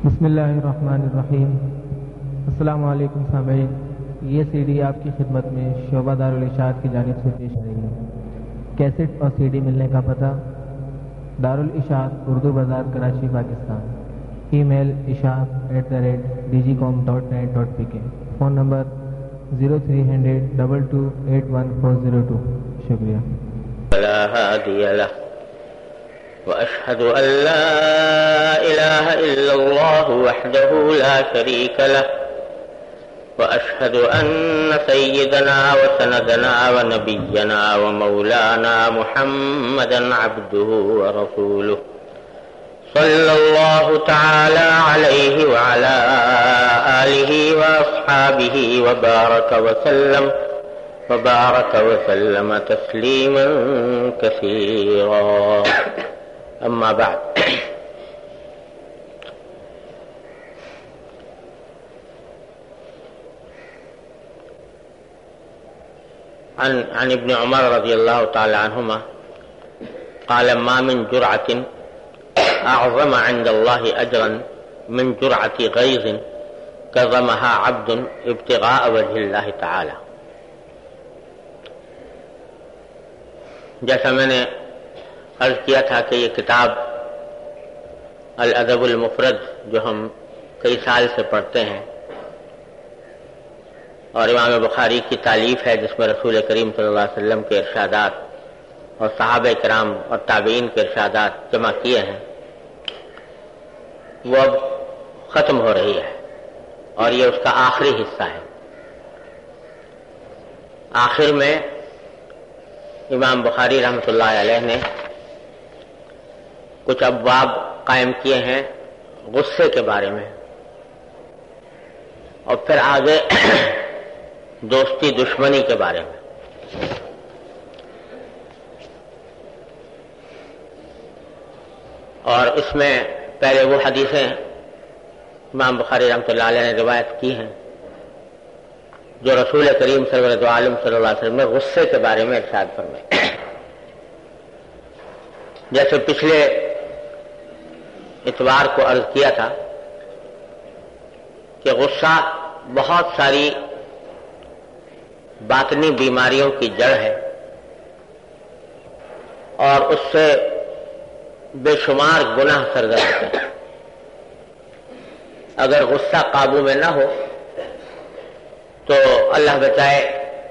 بسم اللہ الرحمن الرحیم۔ السلام علیکم سامعین، یہ سی ڈی آپ کی خدمت میں شعبہ دارالاشاعت کی جانب سے پیش رہی ہے۔ کیسٹ اور سی ڈی ملنے کا پتہ: دارالاشاعت، اردو بازار، کراچی، پاکستان۔ ای میل ishaq@dgcom.net.pk۔ Phone number 030022814002۔ شکریہ۔ لا هادي له وأشهد أن لا إله إلا الله وحده لا شريك له وأشهد أن سيدنا وسندنا ونبينا ومولانا محمدا عبده ورسوله صلى الله تعالى عليه وعلى آله وأصحابه وبارك وسلم تسليما كثيرا. أما بعد، عن ابن عمر رضي الله تعالى عنهما قال: ما من جرعة أعظم عند الله أجرا من جرعة غيظ كظمها عبد ابتغاء وجه الله تعالى. جیسا میں نے عرض کیا تھا کہ یہ کتاب الادب المفرد جو ہم کئی سال سے پڑھتے ہیں اور امام بخاری کی تالیف ہے، جس میں رسول کریم صلی اللہ علیہ وسلم کے ارشادات اور صحابہ کرام اور تابعین کے ارشادات جمع کیے ہیں، وہ اب ختم ہو رہی ہے اور یہ اس کا آخری حصہ ہے۔ آخر میں امام بخاری رحمۃ اللہ علیہ نے کچھ ابواب قائم کیے ہیں غصے کے بارے میں، اور پھر آگے دوستی دشمنی کے بارے میں۔ اور اس میں پہلے وہ حدیثیں امام بخاری رحمۃ اللہ علیہ نے روایت کی ہیں جو رسول کریم صلی اللہ علیہ وسلم نے غصے کے بارے میں ارشاد فرمائے۔ جیسے پچھلے اتوار کو عرض کیا تھا کہ غصہ بہت ساری باطنی بیماریوں کی جڑ ہے اور اس سے بے شمار گناہ سرزد ہوتے ہیں۔ اگر غصہ قابو میں نہ ہو تو اللہ بچائے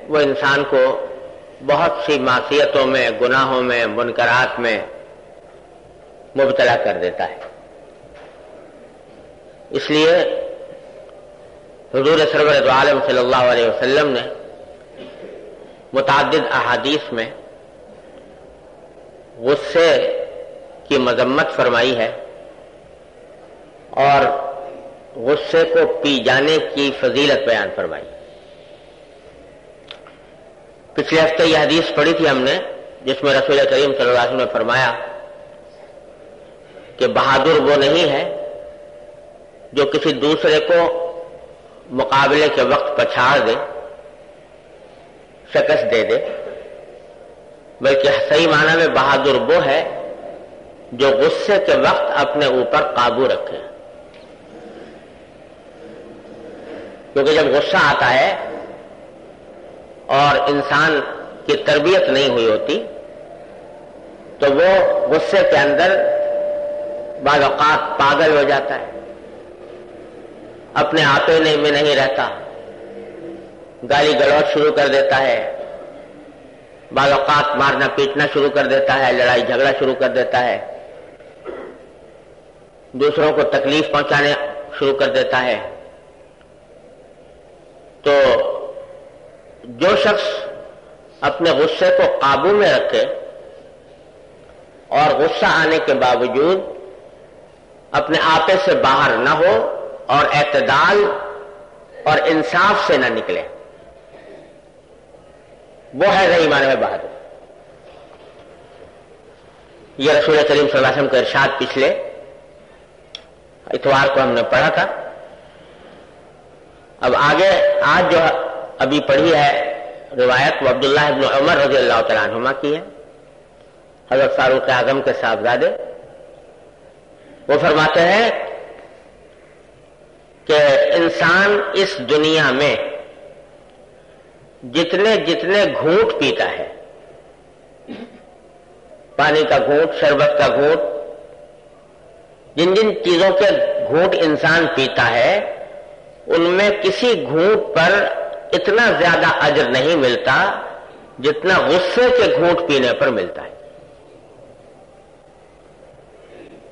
وہ انسان کو بہت سی معصیتوں میں، گناہوں میں، منکرات میں مبتلا کر دیتا ہے۔ اس لیے حضور سرور دو عالم صلی اللہ علیہ وسلم نے متعدد احادیث میں غصے کی مذمت فرمائی ہے اور غصے کو پی جانے کی فضیلت بیان فرمائی۔ پچھلے ہفتے یہ حدیث پڑھی تھی ہم نے، جس میں رسول کریم صلی اللہ علیہ وسلم نے فرمایا کہ بہادر وہ نہیں ہے جو کسی دوسرے کو مقابلے کے وقت پچھاڑ دے، شکست دے دے، بلکہ صحیح معنی میں بہادر وہ ہے جو غصے کے وقت اپنے اوپر قابو رکھے۔ کیونکہ جب غصہ آتا ہے اور انسان کی تربیت نہیں ہوئی ہوتی تو وہ غصے کے اندر بعض اوقات پاگل ہو جاتا ہے، اپنے آپے میں نہیں رہتا، گالی گلوچ شروع کر دیتا ہے، بعض اوقات مارنا پیٹنا شروع کر دیتا ہے، لڑائی جھگڑا شروع کر دیتا ہے، دوسروں کو تکلیف پہنچانے شروع کر دیتا ہے۔ تو جو شخص اپنے غصے کو قابو میں رکھے اور غصہ آنے کے باوجود اپنے آپے سے باہر نہ ہو اور اعتدال اور انصاف سے نہ نکلے، وہ ہے صحیح معنی میں بہادر۔ یہ رسول کریم صلی اللہ علیہ وسلم کا ارشاد پچھلے اتوار کو ہم نے پڑھا تھا۔ اب آگے آج جو ابھی پڑھی ہے روایت، وہ عبداللہ ابن عمر رضی اللہ تعالیٰ عنہما کی ہے، حضرت فاروق اعظم کے صاحبزادے۔ وہ فرماتے ہیں کہ انسان اس دنیا میں جتنے جتنے گھونٹ پیتا ہے، پانی کا گھونٹ، شربت کا گھونٹ، جن جن چیزوں کے گھونٹ انسان پیتا ہے، ان میں کسی گھونٹ پر اتنا زیادہ اجر نہیں ملتا جتنا غصے کے گھونٹ پینے پر ملتا ہے۔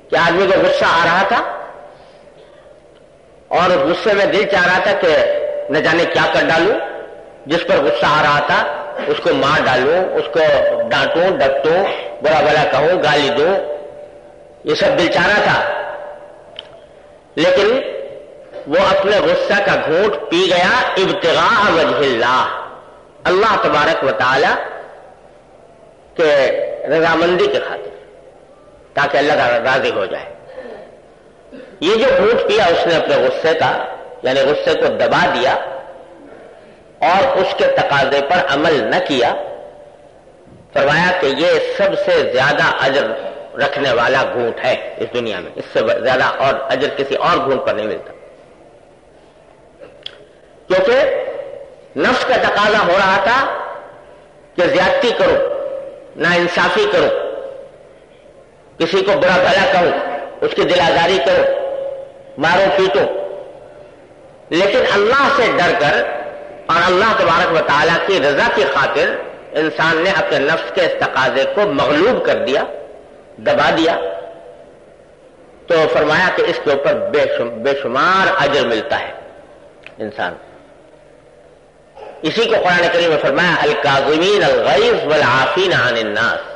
کہ آدمی کو غصہ آ رہا تھا اور اس غصے میں دل چاہ رہا تھا کہ نہ جانے کیا کر ڈالوں، جس پر غصہ آ رہا تھا اس کو مار ڈالوں، اس کو ڈانٹوں ڈپٹوں، برا بھلا کہوں، گالی دوں، یہ سب دل چاہ رہا تھا، لیکن وہ اپنے غصہ کا گھونٹ پی گیا ابتغاء وجہ اللہ تبارک و تعالی کے رضامندی کے خاطر، تاکہ اللہ تعالی راضی ہو جائے۔ یہ جو گھونٹ پیا اس نے اپنے غصے کا، یعنی غصے کو دبا دیا اور اس کے تقاضے پر عمل نہ کیا، فرمایا کہ یہ سب سے زیادہ اجر رکھنے والا گھونٹ ہے اس دنیا میں، اس سے زیادہ اور اجر کسی اور گھونٹ پر نہیں ملتا، کیونکہ نفس کا تقاضا ہو رہا تھا کہ زیادتی کرو، ناانصافی کرو، کسی کو برا بھلا کہو، اس کی دل آزاری کرو، مارو پیٹو، لیکن اللہ سے ڈر کر اور اللہ تبارک و تعالیٰ کی رضا کی خاطر انسان نے اپنے نفس کے اس تقاضے کو مغلوب کر دیا، دبا دیا، تو فرمایا کہ اس کے اوپر بے شمار اجر ملتا ہے انسان۔ اسی کو قرآن کریم میں فرمایا الکاظمین الغیظ والعافین عن الناس۔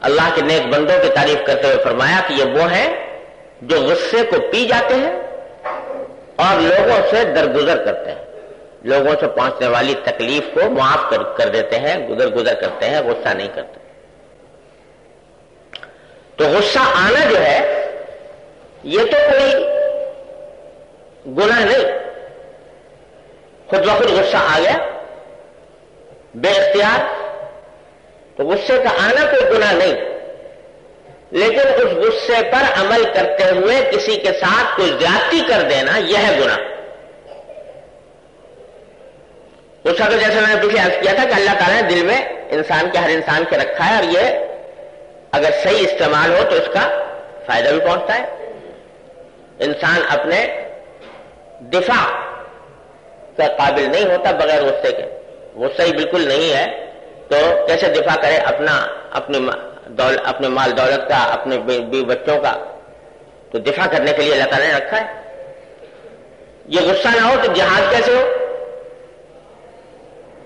اللہ کے نیک بندوں کی تعریف کرتے ہوئے فرمایا کہ یہ وہ ہیں جو غصے کو پی جاتے ہیں اور لوگوں سے درگزر کرتے ہیں، لوگوں سے پہنچنے والی تکلیف کو معاف کر دیتے ہیں، گزر کرتے ہیں، غصہ نہیں کرتے۔ تو غصہ آنا جو ہے یہ تو کوئی گناہ نہیں، خود بخود غصہ آ گیا بے اختیار، تو غصے کا آنا کوئی گناہ نہیں، لیکن اس غصے پر عمل کرتے ہوئے کسی کے ساتھ کوئی زیادتی کر دینا یہ ہے گناہ۔ غصہ تو جیسے میں نے پچھلے عرض کیا تھا کہ اللہ تعالیٰ نے دل میں انسان کے، ہر انسان کے رکھا ہے، اور یہ اگر صحیح استعمال ہو تو اس کا فائدہ بھی پہنچتا ہے۔ انسان اپنے دفاع کا قابل نہیں ہوتا بغیر غصے کے، غصہ ہی بالکل نہیں ہے تو کیسے دفاع کرے اپنے مال دولت کا، اپنے بیوی بچوں کا؟ تو دفاع کرنے کے لیے اللہ تعالیٰ نے رکھا ہے۔ یہ غصہ نہ ہو تو جہاد کیسے ہو؟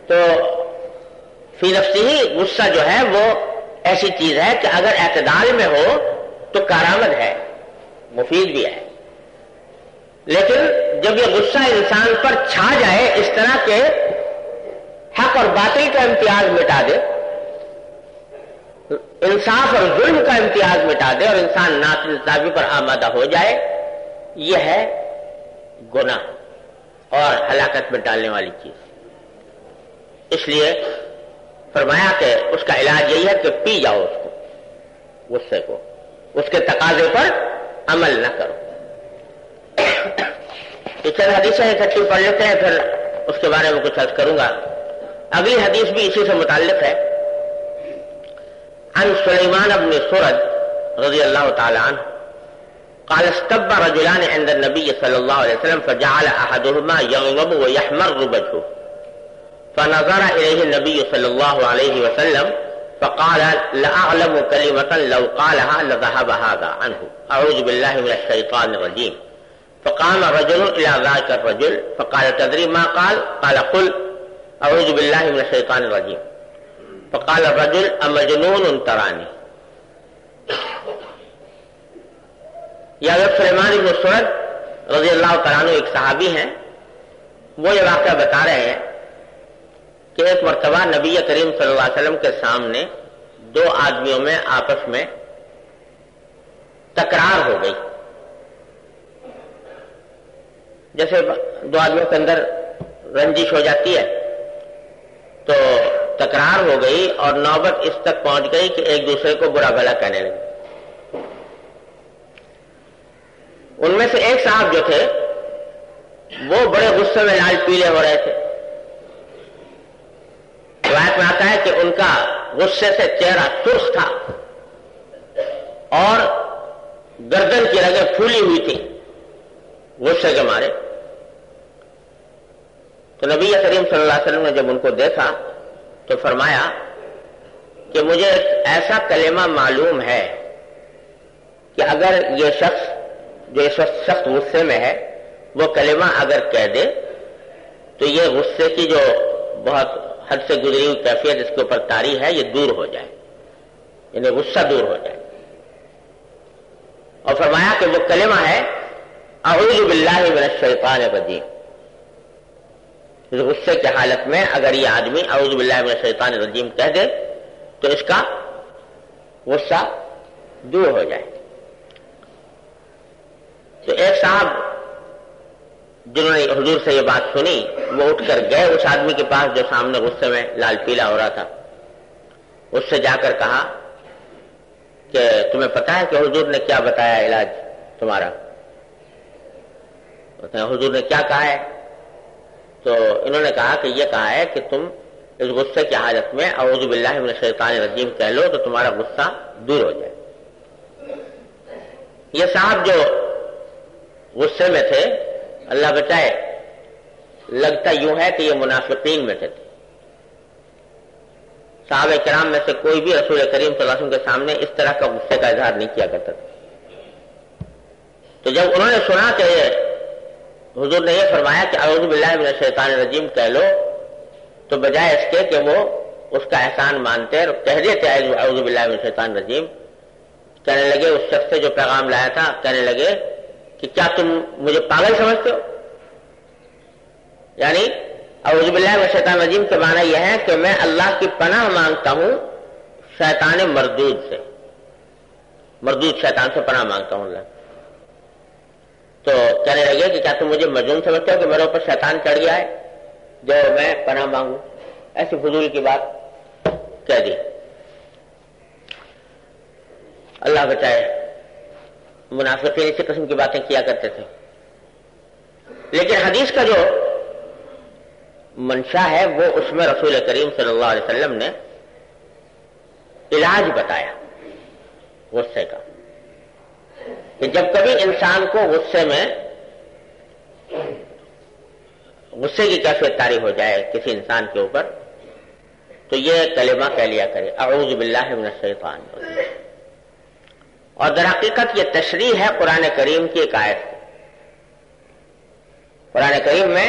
تو فی نفسی ہی غصہ جو ہے وہ ایسی چیز ہے کہ اگر اعتدال میں ہو تو کارآمد ہے، مفید بھی ہے، لیکن جب یہ غصہ انسان پر چھا جائے، اس طرح کے حق اور باطل کا امتیاز مٹا دے، انصاف اور ظلم کا امتیاز مٹا دے اور انسان ناقص انصافی پر آمادہ ہو جائے، یہ ہے گناہ اور ہلاکت میں ڈالنے والی چیز۔ اس لیے فرمایا کہ اس کا علاج یہی ہے کہ پی جاؤ اس کو، غصے کو، اس کے تقاضے پر عمل نہ کرو۔ چند حدیثیں اکٹھی پڑھ لیتے ہیں، پھر اس کے بارے میں کچھ عرض کروں گا۔ اگلی حدیث بھی اسی سے متعلق ہے۔ عن سلیمان بن سرد رضی اللہ تعالی عنہ قال استب رجلان عند النبي صلى الله عليه وسلم فجعل احدهما يغضب ويحمر وجهه فنظر اليه النبي صلى الله عليه وسلم فقال لاعلم كلمة لو قالها لذهب هذا عنه اعوذ بالله من الشيطان الرجيم فقام رجل الى ذاك الرجل فقال تدري ما قال؟ قال قل اعوذ بالله من الشيطان الرجيم فقال الرجل امجنون تراني۔ یہ حضرت سلیمان بن سرد رضی اللہ تعالیٰ عنہ ایک صحابی ہیں، وہ یہ واقعہ بتا رہے ہیں کہ ایک مرتبہ نبی کریم صلی اللہ علیہ وسلم کے سامنے دو آدمیوں میں آپس میں تکرار ہو گئی، جیسے دو آدمیوں کے اندر رنجش ہو جاتی ہے تو تکرار ہو گئی اور نوبت اس تک پہنچ گئی کہ ایک دوسرے کو برا بھلا کہنے لگے۔ ان میں سے ایک صاحب جو تھے وہ بڑے غصے میں لال پیلے ہو رہے تھے. روایت میں آتا ہے کہ ان کا غصے سے چہرہ سرخ تھا اور گردن کی رگیں پھولی ہوئی تھی غصے کے مارے. تو نبی کریم صلی اللہ علیہ وسلم نے جب ان کو دیکھا تو فرمایا کہ مجھے ایسا کلمہ معلوم ہے کہ اگر یہ شخص جو اس وقت سخت غصے میں ہے وہ کلمہ اگر کہہ دے تو یہ غصے کی جو بہت حد سے گزری ہوئی کیفیت اس کے اوپر طاری ہے یہ دور ہو جائے، یعنی غصہ دور ہو جائے. اور فرمایا کہ وہ کلمہ ہے اعوذ باللہ من الشیطان الرجیم. اس غصے کی حالت میں اگر یہ آدمی اعوذ باللہ من الشیطان الرجیم کہہ دے تو اس کا غصہ دور ہو جائے. تو ایک صاحب جنہوں نے حضور سے یہ بات سنی وہ اٹھ کر گئے اس آدمی کے پاس جو سامنے غصے میں لال پیلا ہو رہا تھا. اس سے جا کر کہا کہ تمہیں پتا ہے کہ حضور نے کیا بتایا علاج تمہارا؟ حضور نے کیا کہا ہے؟ تو انہوں نے کہا کہ یہ کہا ہے کہ تم اس غصے کی حالت میں اعوذ باللہ من الشیطان الرجیم کہہ لو تو تمہارا غصہ دور ہو جائے. یہ صاحب جو غصے میں تھے اللہ بچائے لگتا یوں ہے کہ یہ منافقین میں تھے. صحابہ کرام میں سے کوئی بھی رسول کریم صلی اللہ علیہ وسلم کے سامنے اس طرح کا غصے کا اظہار نہیں کیا کرتا تھا. تو جب انہوں نے سنا کہ حضور نے یہ فرمایا کہ اعوذ باللہ من الشیطان الرجیم کہہ لو تو بجائے اس کے کہ وہ اس کا احسان مانتے اور کہہ دیتے اعوذ باللہ من الشیطان الرجیم، کہنے لگے اس شخص سے جو پیغام لایا تھا کہنے لگے کہ کیا تم مجھے پاگل سمجھتے ہو؟ یعنی اعوذ باللہ من الشیطان الرجیم کے معنی یہ ہے کہ میں اللہ کی پناہ مانگتا ہوں شیطان مردود سے، مردود شیطان سے پناہ مانگتا ہوں اللہ. تو کہنے لگے کہ کیا تم مجھے مجنون سمجھتے ہو کہ میرے اوپر شیطان چڑھ گیا ہے جو میں پناہ مانگوں؟ ایسی فضول کی بات کہہ دی. اللہ بچائے منافقین اسی قسم کی باتیں کیا کرتے تھے. لیکن حدیث کا جو منشا ہے وہ اس میں رسول کریم صلی اللہ علیہ وسلم نے علاج بتایا غصے کا، کہ جب کبھی انسان کو غصے کی کیفیت طاری ہو جائے کسی انسان کے اوپر تو یہ کلمہ کہہ لیا کرے اعوذ باللہ من الشیطان. اور در حقیقت یہ تشریح ہے قرآن کریم کی ایک آیت. قرآن کریم میں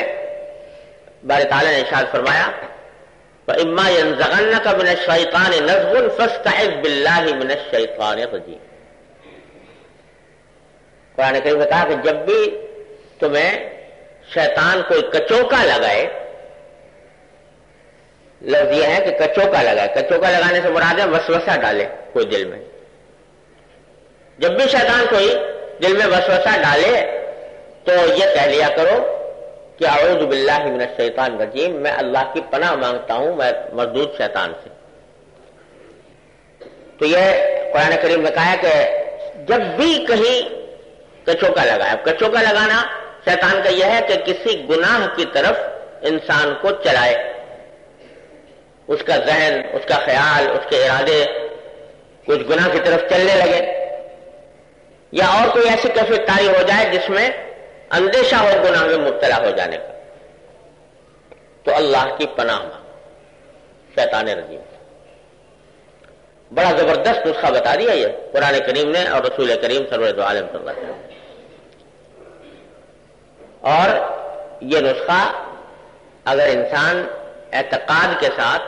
باری تعالیٰ نے ارشاد فرمایا وَإِمَّا يَنزَغَنَّكَ مِنَ الشَّيْطَانِ نَزْغٌ فَاسْتَعِذْ بِاللَّهِ مِنَ الشَّيْطَانِ الرَّجِيمِ. قرآن کریم نے کہا کہ جب بھی تمہیں شیطان کوئی کچوکا لگائے، لفظ یہ ہے کہ کچوکا لگائے، کچوکا لگانے سے مراد ہے وسوسہ ڈالے کوئی دل میں. جب بھی شیطان کوئی دل میں وسوسہ ڈالے تو یہ کہہ لیا کرو کہ اعوذ باللہ من الشیطان الرجیم، میں اللہ کی پناہ مانگتا ہوں میں مردود شیطان سے. تو یہ قرآن کریم نے کہا ہے کہ جب بھی کہیں کچوکا لگائے، اب کچوکا لگانا شیطان کا یہ ہے کہ کسی گناہ کی طرف انسان کو چلائے، اس کا ذہن، اس کا خیال، اس کے ارادے کچھ گناہ کی طرف چلنے لگے، یا اور کوئی ایسی کیفیت طاری ہو جائے جس میں اندیشہ ہو گناہ میں مبتلا ہو جانے کا. تو اللہ کی پناہ مانگو شیطان رجیم. بڑا زبردست نسخہ بتا دیا یہ قرآن کریم نے اور رسول کریم سرور عالم صلی اللہ علیہ وسلم نے. اور یہ نسخہ اگر انسان اعتقاد کے ساتھ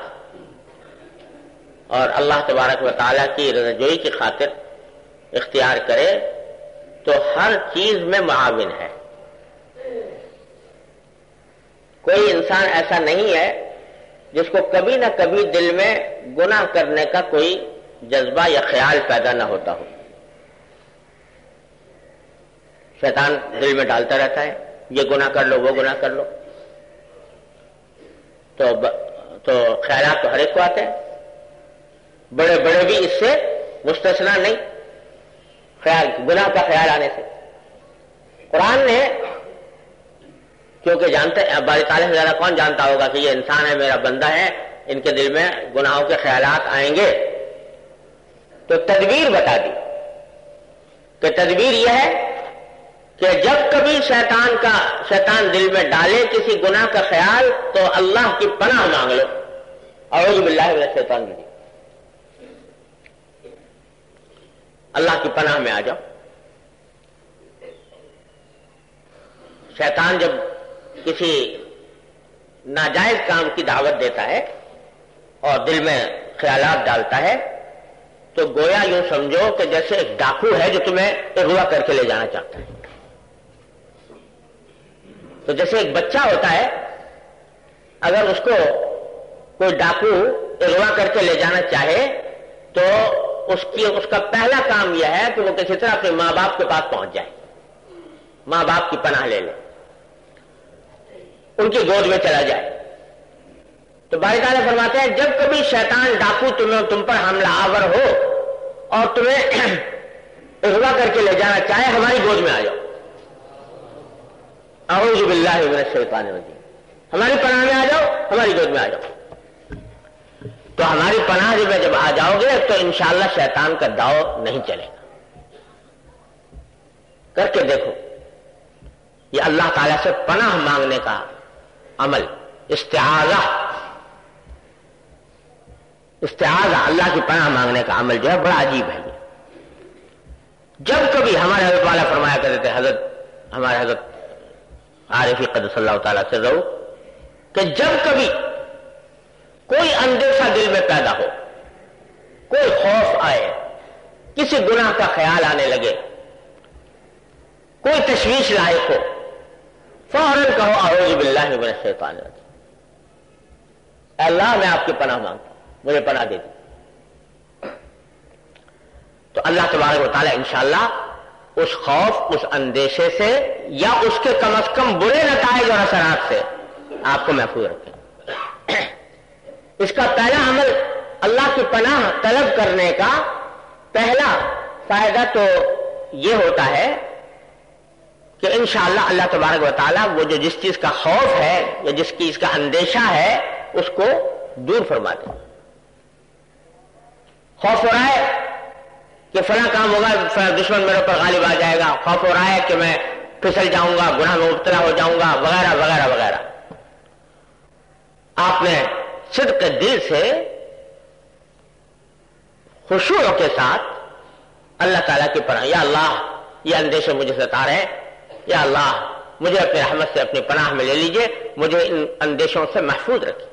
اور اللہ تبارک و تعالیٰ کی رضاجوئی کی خاطر اختیار کرے تو ہر چیز میں معاون ہے. کوئی انسان ایسا نہیں ہے جس کو کبھی نہ کبھی دل میں گناہ کرنے کا کوئی جذبہ یا خیال پیدا نہ ہوتا ہو. شیطان دل میں ڈالتا رہتا ہے یہ گناہ کر لو وہ گناہ کر لو، تو خیالات تو ہر ایک کو آتے ہیں، بڑے بڑے بھی اس سے مستثنا نہیں، خیال گناہ کا خیال آنے سے. قرآن نے کیونکہ جانتے باری تعالیٰ سے زیادہ کون جانتا ہوگا کہ یہ انسان ہے، میرا بندہ ہے، ان کے دل میں گناہوں کے خیالات آئیں گے، تو تدبیر بتا دی کہ تدبیر یہ ہے کہ جب کبھی شیطان دل میں ڈالے کسی گناہ کا خیال تو اللہ کی پناہ مانگ لو، اعوذ باللہ من الشیطان الرجیم، اللہ کی پناہ میں آ جاؤ۔ شیطان جب کسی ناجائز کام کی دعوت دیتا ہے اور دل میں خیالات ڈالتا ہے تو گویا یوں سمجھو کہ جیسے ایک ڈاکو ہے جو تمہیں اغوا کر کے لے جانا چاہتا ہے۔ تو جیسے ایک بچہ ہوتا ہے، اگر اس کو کوئی ڈاکو اغوا کر کے لے جانا چاہے تو اس کا پہلا کام یہ ہے کہ وہ کسی طرح اپنے ماں باپ کے پاس پہنچ جائے، ماں باپ کی پناہ لے لے، ان کی گود میں چلا جائے۔ تو باری تعالیٰ فرماتے ہیں جب کبھی شیطان ڈاکو تم پر حملہ آور ہو اور تمہیں اغوا کر کے لے جانا چاہے، ہماری گود میں آ جاؤ، اعوذ باللہ من الشیطان الرجیم، ہماری پناہ میں آ جاؤ، ہماری گود میں آ جاؤ۔ تو ہماری پناہ میں جب آ جاؤ گے تو انشاءاللہ شیطان کا داؤ نہیں چلے گا۔ کر کے دیکھو، یہ اللہ تعالیٰ سے پناہ مانگنے کا عمل، استعاذہ اللہ کی پناہ مانگنے کا عمل جو ہے بڑا عجیب ہے۔ جب کبھی ہمارے حضرت والا فرمایا کرتے تھے، ہمارے حضرت عارفی قدس اللہ تعالیٰ سے رہو، کہ جب کبھی کوئی اندیشہ دل میں پیدا ہو، کوئی خوف آئے، کسی گناہ کا خیال آنے لگے، کوئی تشویش لاحق ہو، فوراً کہو اعوذ باللہ من الشیطان الرجیم، اے اللہ میں آپ کی پناہ مانگتا ہوں، مجھے پناہ دے دی۔ تو اللہ تبارک و تعالیٰ انشاءاللہ اس خوف، اس اندیشے سے یا اس کے کم از کم برے نتائج اور اثرات سے آپ کو محفوظ رکھے۔ اس کا پہلا عمل اللہ کی پناہ طلب کرنے کا پہلا فائدہ تو یہ ہوتا ہے کہ انشاءاللہ اللہ تبارک و تعالیٰ وہ جو جس چیز کا خوف ہے یا جس چیز کا اندیشہ ہے اس کو دور فرما دے۔ خوف ہو رہا ہے کہ فلاں کام ہوگا، فلاں دشمن میرے پر غالب آ جائے گا، خوف ہو رہا ہے کہ میں پھسل جاؤں گا، گناہ میں مبتلا ہو جاؤں گا، وغیرہ وغیرہ وغیرہ۔ آپ نے صدق دل سے خشوع کے ساتھ اللہ تعالیٰ کی پناہ، یا اللہ یہ اندیشے مجھے ستا رہے ہیں، یا اللہ مجھے اپنی رحمت سے اپنی پناہ میں لے لیجئے، مجھے ان اندیشوں سے محفوظ رکھیں،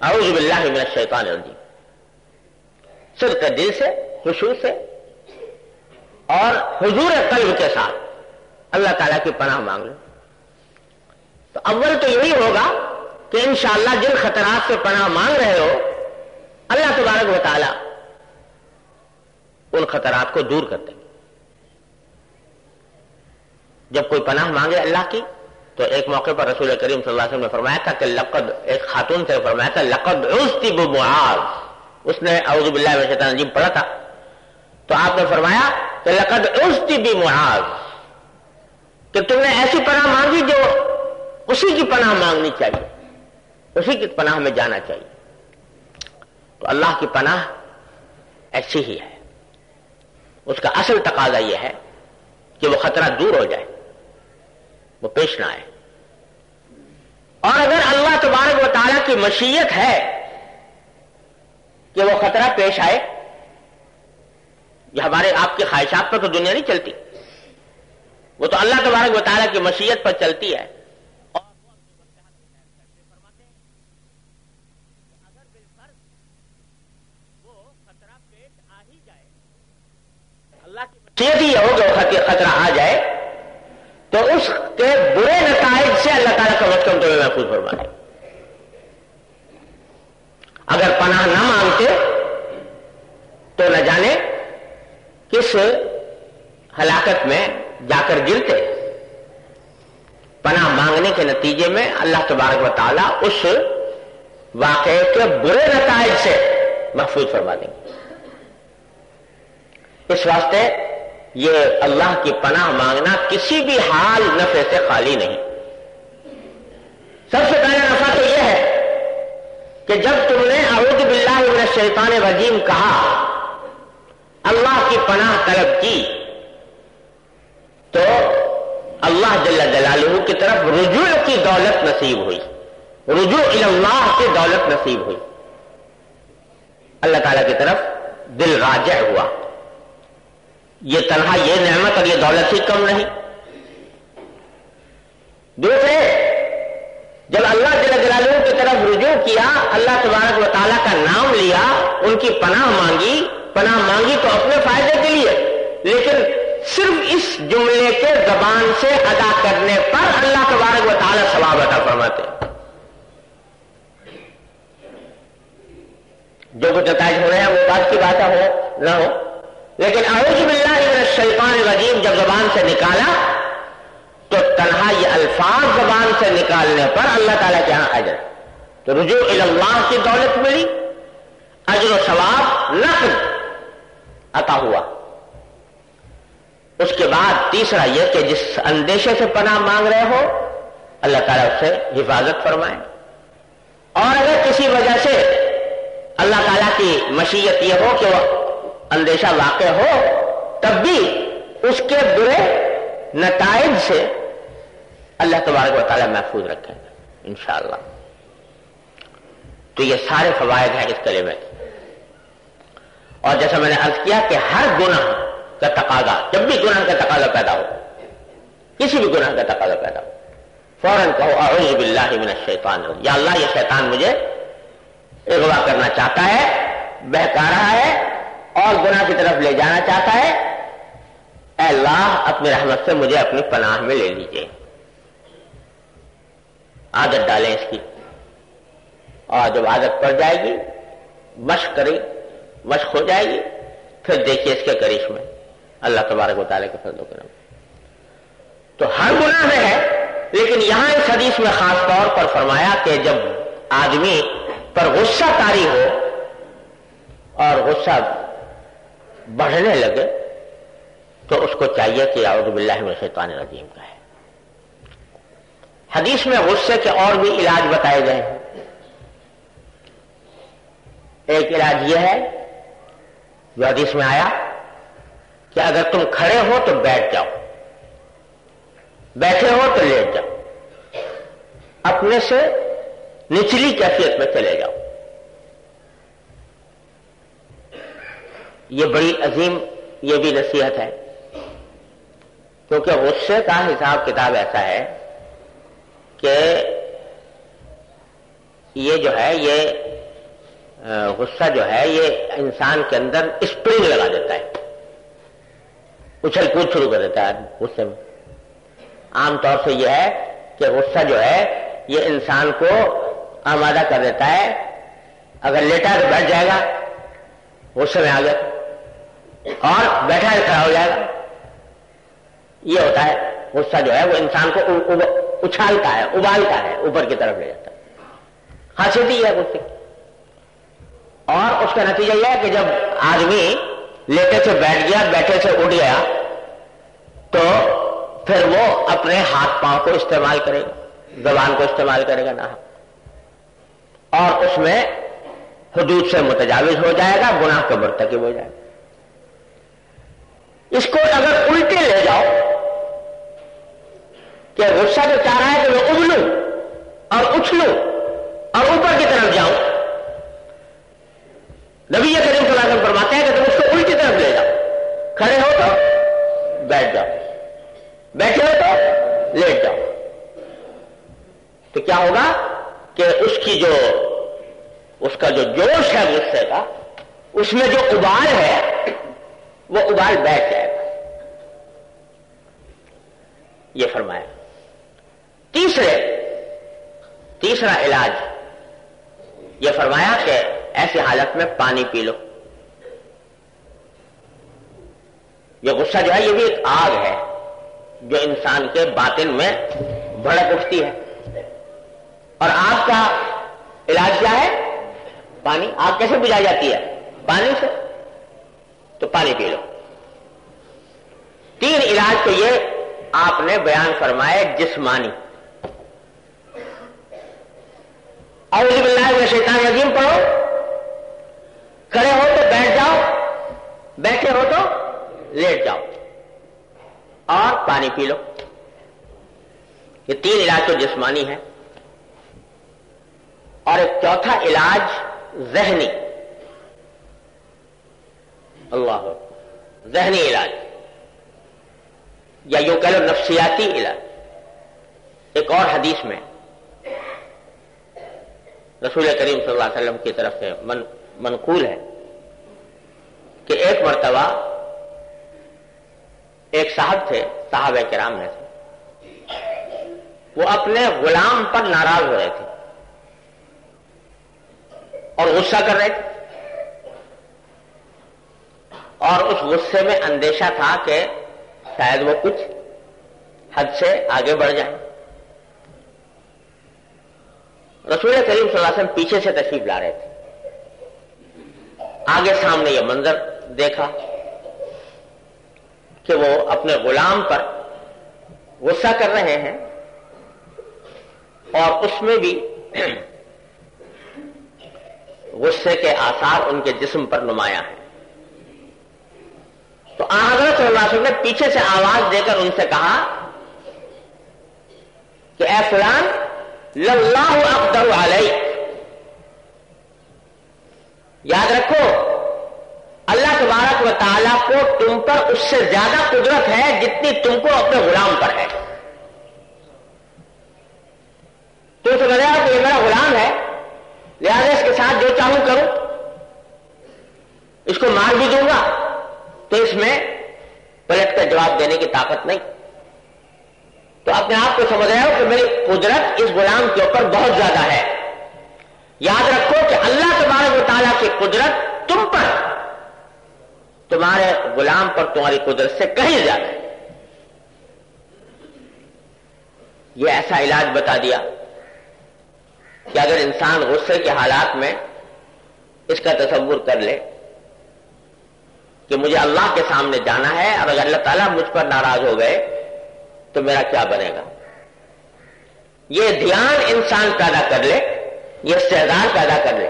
اعوذ باللہ من الشیطان الرجیم۔ صدق دل سے، خشوع سے اور حضور قلب کے ساتھ اللہ تعالیٰ کی پناہ مانگ لو۔ تو اول تو یہی ہوگا کہ انشاءاللہ جن خطرات سے پناہ مانگ رہے ہو اللہ تبارک و تعالیٰ ان خطرات کو دور کر دیں گے۔ جب کوئی پناہ مانگے اللہ کی تو ایک موقع پر رسول کریم صلی اللہ علیہ وسلم نے فرمایا تھا کہ ایک خاتون سے فرمایا تھا لقد عزت بمعاذ، اس نے اعوذ باللہ من الشیطان الرجیم پڑھا تھا، تو آپ نے فرمایا کہ لقد عزت بمعاذ، کہ تم نے ایسی پناہ مانگی جو اسی کی پناہ مانگنی چاہیے، اسی کی پناہ میں جانا چاہیے۔ تو اللہ کی پناہ ایسی ہی ہے، اس کا اصل تقاضا یہ ہے کہ وہ خطرہ دور ہو جائے، وہ پیش نہ آئے۔ اور اگر اللہ تبارک و تعالیٰ کی مشیت ہے کہ وہ خطرہ پیش آئے، یہ ہمارے آپ کی خواہشات پر تو دنیا نہیں چلتی، وہ تو اللہ تبارک و تعالیٰ کی مشیت پر چلتی ہے۔ یہ ہو کہ خطرہ آ جائے تو اس کے برے نتائج سے اللہ تعالیٰ کم از کم تمہیں محفوظ فرما دے۔ اگر پناہ نہ مانگتے تو نہ جانے کس ہلاکت میں جا کر گرتے۔ پناہ مانگنے کے نتیجے میں اللہ تبارک و تعالیٰ اس واقعے کے برے نتائج سے محفوظ فرما دیں گے۔ اس واسطے یہ اللہ کی پناہ مانگنا کسی بھی حال نفع سے خالی نہیں. سب سے پہلا نفع تو یہ ہے کہ جب تم نے اعوذ باللہ من الشیطان الرجیم کہا، اللہ کی پناہ طلب کی، تو اللہ جل جلالہ کی طرف رجوع کی دولت نصیب ہوئی، رجوع الی اللہ کی دولت نصیب ہوئی. اللہ تعالیٰ کی طرف دل راجع ہوا. یہ تنہا یہ نعمت اور یہ دولت ہی کم نہیں. دوسرے، جب اللہ جل جلالہ کی طرف رجوع کیا، اللہ تبارک و تعالیٰ کا نام لیا، ان کی پناہ مانگی تو اپنے فائدے کے لیے، لیکن صرف اس جملے کے زبان سے ادا کرنے پر اللہ تبارک و تعالیٰ ثواب عطا فرماتے ہیں. جو کچھ نتائج ہو رہے ہیں وہ بات کی بات ہو نہ ہو، لیکن اعوذ باللہ من الشیطان الرجیم جب زبان سے نکالا تو تنہا یہ الفاظ زبان سے نکالنے پر اللہ تعالیٰ کے یہاں اجر، تو رجوع الی اللہ کی دولت ملی، اجر و ثواب نقد عطا ہوا. اس کے بعد تیسرا یہ کہ جس اندیشے سے پناہ مانگ رہے ہو اللہ تعالیٰ اس سے حفاظت فرمائے. اور اگر کسی وجہ سے اللہ تعالیٰ کی مشیت یہ ہو کہ وہ اندیشہ واقع ہو، تب بھی اس کے برے نتائج سے اللہ تبارک و تعالیٰ محفوظ رکھے گا انشاءاللہ. تو یہ سارے فوائد ہیں اس کلمے کے. اور جیسا میں نے عرض کیا کہ ہر گناہ کا تقاضا، جب بھی گناہ کا تقاضا پیدا ہو، کسی بھی گناہ کا تقاضا پیدا ہو، فوراً کہو اعوذ باللہ من الشیطان الرجیم، یا اللہ یہ شیطان مجھے اغوا کرنا چاہتا ہے، بہکا رہا ہے اور گناہ کی طرف لے جانا چاہتا ہے، اے اللہ اپنی رحمت سے مجھے اپنی پناہ میں لے لیجئے. عادت ڈالیں اس کی، اور جب عادت پڑ جائے گی، مشق ہو جائے گی، پھر دیکھیے اس کے کرشمے اللہ تبارک و تعالیٰ کے فضل و کرم. تو ہر گناہ میں ہے، لیکن یہاں اس حدیث میں خاص طور پر فرمایا کہ جب آدمی پر غصہ طاری ہو اور غصہ بڑھنے لگے تو اس کو چاہیے کہ اعوذ باللہ من الشیطان الرجیم کا ہے. حدیث میں غصے کے اور بھی علاج بتائے گئے ہیں. ایک علاج یہ ہے جو حدیث میں آیا کہ اگر تم کھڑے ہو تو بیٹھ جاؤ، بیٹھے ہو تو لیٹ جاؤ، اپنے سے نچلی کیفیت میں چلے جاؤ. یہ بڑی عظیم یہ بھی نصیحت ہے، کیونکہ غصے کا حساب کتاب ایسا ہے کہ یہ جو ہے، یہ غصہ جو ہے یہ انسان کے اندر اسپرنگ لگا دیتا ہے، اچھل کود شروع کر دیتا ہے غصے میں. عام طور سے یہ ہے کہ غصہ جو ہے یہ انسان کو آمادہ کر دیتا ہے، اگر لیٹا تو بیٹھ جائے گا غصے میں آ گیا، اور بیٹھا ہے کھڑا ہو جائے گا. یہ ہوتا ہے غصہ جو ہے وہ انسان کو اچھالتا ہے، ابالتا ہے، اوپر کی طرف لے جاتا ہے. خاصیت یہ ہے غصے کی. اور اس کا نتیجہ یہ ہے کہ جب آدمی لیٹے سے بیٹھ گیا، بیٹھے سے اٹھ گیا، تو پھر وہ اپنے ہاتھ پاؤں کو استعمال کرے گا، زبان کو استعمال کرے گا نہ، اور اس میں حدود سے متجاوز ہو جائے گا، گناہ کا مرتکب ہو جائے گا. اس کو اگر الٹے لے جاؤ کہ غصہ جو چاہ رہا ہے کہ میں ابلوں اور اچھلوں اور اوپر کی طرف جاؤں، نبی کریم صلی اللہ علیہ وسلم فرماتے ہیں کہ تم اس کو الٹی طرف لے جاؤ، کھڑے ہو تو بیٹھ جاؤ، بیٹھے ہو تو لیٹ جاؤ. تو کیا ہوگا کہ اس کا جو جوش ہے غصے کا، اس میں جو ابال ہے وہ ابال بیٹھ جائے گا. یہ فرمایا. تیسرا علاج یہ فرمایا کہ ایسی حالت میں پانی پی لو. یہ غصہ جو ہے یہ بھی ایک آگ ہے جو انسان کے باطن میں بھڑک اٹھتی ہے، اور آگ کا علاج کیا ہے؟ پانی. آگ کیسے بجھائی جاتی ہے؟ پانی سے. تو پانی پی لو. 3 علاج تو یہ آپ نے بیان فرمائے جسمانی. اعوذ باللہ من الشیطان الرجیم پڑھو, کھڑے ہو تو بیٹھ جاؤ, بیٹھے ہو تو لیٹ جاؤ, اور پانی پی لو. یہ 3 علاج تو جسمانی ہے. اور ایک چوتھا علاج ذہنی, اللہ ذہنی علاج, یا یوں کہہ لو نفسیاتی علاج. ایک اور حدیث میں رسول کریم صلی اللہ علیہ وسلم کی طرف سے منقول ہے کہ ایک مرتبہ ایک صاحب تھے, صحابہ کرام میں سے, وہ اپنے غلام پر ناراض ہو رہے تھے اور غصہ کر رہے تھے, اور اس غصے میں اندیشہ تھا کہ شاید وہ کچھ حد سے آگے بڑھ جائیں. رسول کریم صلی اللہ علیہ وسلم پیچھے سے تشریف لا رہے تھے. آگے سامنے یہ منظر دیکھا کہ وہ اپنے غلام پر غصہ کر رہے ہیں, اور اس میں بھی غصے کے آثار ان کے جسم پر نمایاں ہیں. تو حضرت صلی اللہ علیہ وسلم نے پیچھے سے آواز دے کر ان سے کہا کہ اے فلان, للہ اقدر علیک, یاد رکھو اللہ تبارک و تعالیٰ کو تم پر اس سے زیادہ قدرت ہے جتنی تم کو اپنے غلام پر ہے. تو سمجھ رہے ہو کہ یہ میرا غلام ہے, لہذا اس کے ساتھ جو چاہوں کروں, اس کو مار بھی دوں گا تو اس میں پلٹ کر جواب دینے کی طاقت نہیں. تو اپنے آپ کو سمجھ رہے ہو کہ میری قدرت اس غلام کے اوپر بہت زیادہ ہے. یاد رکھو کہ اللہ تبارک و تعالیٰ کی قدرت تم پر, تمہارے غلام پر تمہاری قدرت سے کہیں زیادہ ہے. یہ ایسا علاج بتا دیا کہ اگر انسان غصے کے حالات میں اس کا تصور کر لے کہ مجھے اللہ کے سامنے جانا ہے, اور اگر اللہ تعالیٰ مجھ پر ناراض ہو گئے تو میرا کیا بنے گا, یہ دھیان انسان پیدا کر لے, یہ استعداد پیدا کر لے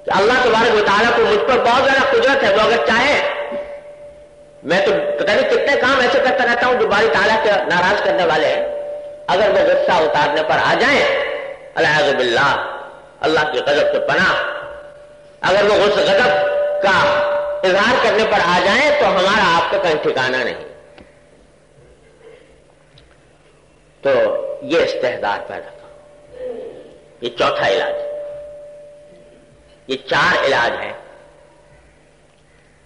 کہ اللہ تبارک و تعالیٰ کو مجھ پر بہت زیادہ قدرت ہے. وہ اگر چاہے, میں تو پتہ نہیں کتنے کام ایسے کرتا رہتا ہوں جو باری تعالیٰ کے ناراض کرنے والے ہیں, اگر وہ غصہ اتارنے پر آ جائیں, العیاذ باللہ, اللہ کی غضب سے پناہ, اگر وہ غضب کا اظہار کرنے پر آ جائیں تو ہمارا آپ کا کہیں ٹھکانہ نہیں. تو یہ استحضار پیدا کرو, یہ چوتھا علاج. یہ 4 علاج ہیں.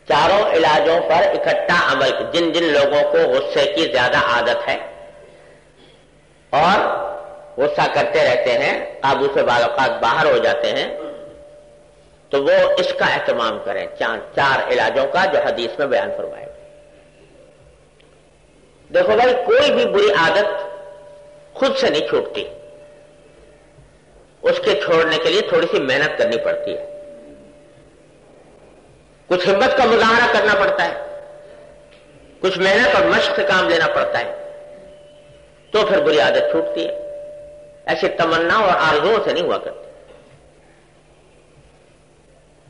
چاروں علاجوں پر اکٹھا عمل, جن جن لوگوں کو غصے کی زیادہ عادت ہے اور غصہ کرتے رہتے ہیں, قابو سے بعض اوقات باہر ہو جاتے ہیں, تو وہ اس کا اہتمام کریں. 4 علاجوں کا جو حدیث میں بیان فرمائے گئے. دیکھو بھائی, کوئی بھی بری عادت خود سے نہیں چھوٹتی, اس کے چھوڑنے کے لیے تھوڑی سی محنت کرنی پڑتی ہے, کچھ ہمت کا مظاہرہ کرنا پڑتا ہے, کچھ محنت اور مشق سے کام لینا پڑتا ہے, تو پھر بری عادت چھوٹتی ہے. ایسی تمنا اور آرزوؤں سے نہیں ہوا کرتی.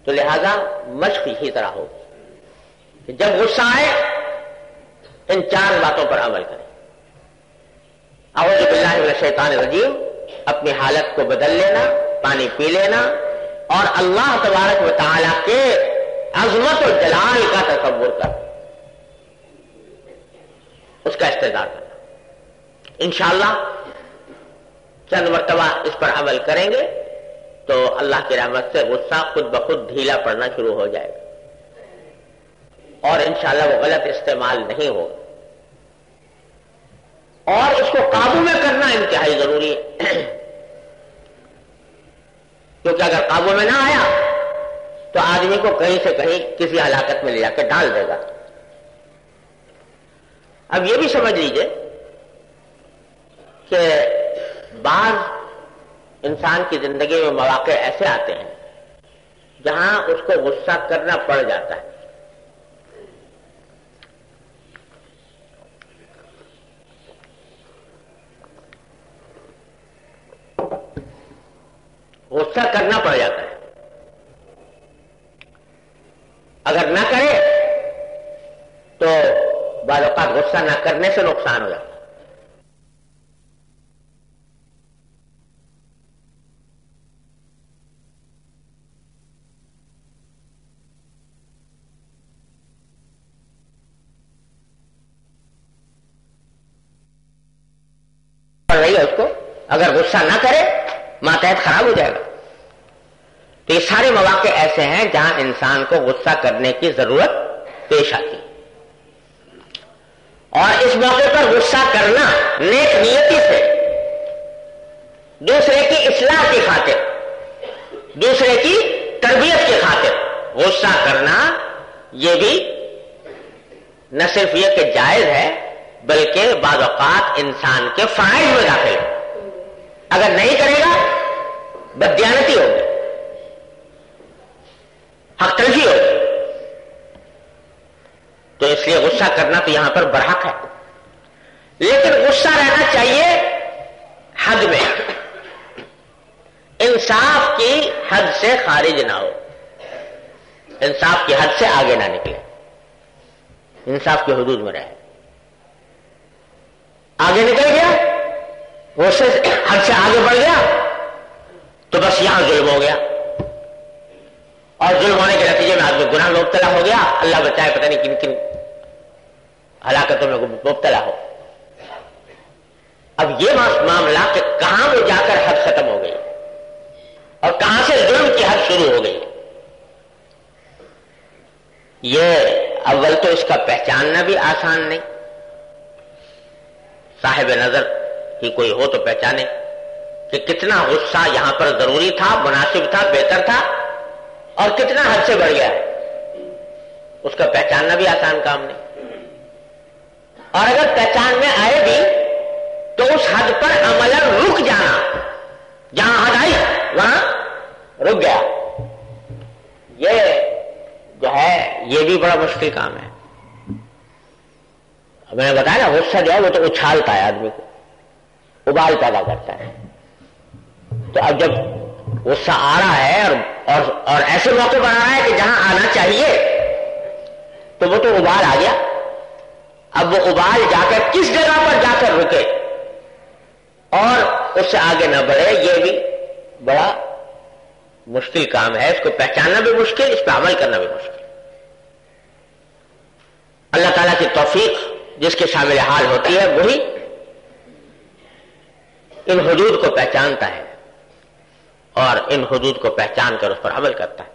تو لہذا مشق اسی طرح ہوگی کہ جب غصہ آئے ان 4 باتوں پر عمل کریں. اعوذ باللہ من الشیطان الرجیم, اپنی حالت کو بدل لینا, پانی پی لینا, اور اللہ تبارک و تعالیٰ کے عظمت و جلال کا تصور کر اس کا استحضار کرنا. انشاءاللہ چند مرتبہ اس پر عمل کریں گے تو اللہ کی رحمت سے غصہ خود بخود ڈھیلا پڑنا شروع ہو جائے گا, اور انشاءاللہ وہ غلط استعمال نہیں ہوگا. اور اس کو قابو میں کرنا انتہائی ضروری ہے, کیونکہ اگر قابو میں نہ آیا تو آدمی کو کہیں سے کہیں کسی ہلاکت میں لے جا کے ڈال دے گا. اب یہ بھی سمجھ لیجئے کہ بعض انسان کی زندگی میں مواقع ایسے آتے ہیں جہاں اس کو غصہ کرنا پڑ جاتا ہے. غصہ کرنا پڑ جاتا ہے. اگر نہ کرے تو بعض اوقات غصہ نہ کرنے سے نقصان ہو جاتا ہے. پڑ رہی ہے اس کو، اگر غصہ نہ کرے ماتحت خراب ہو جائے گا. تو یہ سارے مواقع ایسے ہیں جہاں انسان کو غصہ کرنے کی ضرورت پیش آتی ہے، اور اس موقع پر غصہ کرنا نیک نیتی سے دوسرے کی اصلاح کی خاطر، دوسرے کی تربیت کی خاطر غصہ کرنا، یہ بھی نہ صرف یہ کہ جائز ہے بلکہ بعض اوقات انسان کے فرائض میں داخل ہے. اگر نہیں کرے گا بددیانتی ہوگی، حق تلفی ہوگی. تو اس لیے غصہ کرنا تو یہاں پر برحق ہے، لیکن غصہ رہنا چاہیے حد میں، انصاف کی حد سے خارج نہ ہو، انصاف کی حد سے آگے نہ نکلے، انصاف کی حدود میں رہے. آگے نکل گیا، غصے حد سے آگے بڑھ گیا تو بس یہاں ظلم ہو گیا، اور ظلم ہونے کے نتیجے میں آدمی گناہ میں مبتلا ہو گیا. اللہ بچائے، پتہ نہیں کن کن ہلاکتوں میں مبتلا ہو. اب یہ معاملہ کہ کہاں وہ جا کر حد ختم ہو گئی اور کہاں سے ظلم کی حد شروع ہو گئی، یہ اول تو اس کا پہچاننا بھی آسان نہیں. صاحب نظر ہی کوئی ہو تو پہچانے کہ کتنا غصہ یہاں پر ضروری تھا، مناسب تھا، بہتر تھا، اور کتنا حد سے بڑھ گیا ہے. اس کا پہچاننا بھی آسان کام نہیں. اور اگر پہچان میں آئے بھی تو اس حد پر عملاً رک جانا، جہاں حد آئی وہاں رک گیا، یہ جو ہے یہ بھی بڑا مشکل کام ہے. میں نے بتایا نا، غصہ جو ہے وہ تو اچھالتا ہے، آدمی کو ابال پیدا کرتا ہے. تو اب جب غصہ آ رہا ہے اور ایسے موقع پر آ رہا ہے کہ جہاں آنا چاہیے، تو وہ تو ابال آ گیا. اب وہ ابال جا کر کس جگہ پر جا کر رکے اور اس سے آگے نہ بڑھے، یہ بھی بڑا مشکل کام ہے. اس کو پہچاننا بھی مشکل، اس پہ عمل کرنا بھی مشکل. اللہ تعالیٰ کی توفیق جس کے شامل حال ہوتی ہے وہی ان حدود کو پہچانتا ہے اور ان حدود کو پہچان کر اس پر عمل کرتا ہے.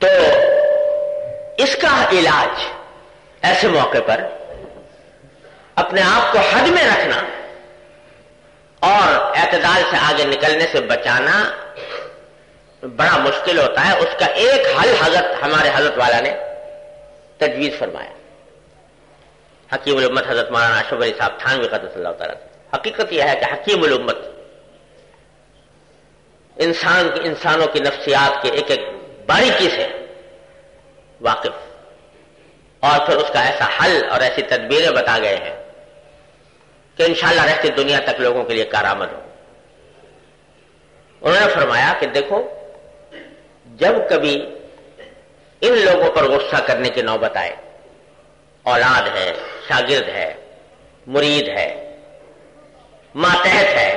تو اس کا علاج ایسے موقع پر اپنے آپ کو حد میں رکھنا اور اعتدال سے آگے نکلنے سے بچانا بڑا مشکل ہوتا ہے. اس کا ایک حل ہمارے حضرت والا نے تجویز فرمایا. حکیم الامت حضرت مولانا اشرف علی صاحب تھانوی قدس اللہ تعالیٰ. حقیقت یہ ہے کہ حکیم الامت انسانوں کی نفسیات کے ایک ایک باریکی سے واقف، اور پھر اس کا ایسا حل اور ایسی تدبیریں بتا گئے ہیں کہ انشاءاللہ رہتی دنیا تک لوگوں کے لیے کارآمد ہو. انہوں نے فرمایا کہ دیکھو، جب کبھی ان لوگوں پر غصہ کرنے کی نوبت آئے، اولاد ہے، شاگرد ہے، مرید ہے، ماتحت ہے،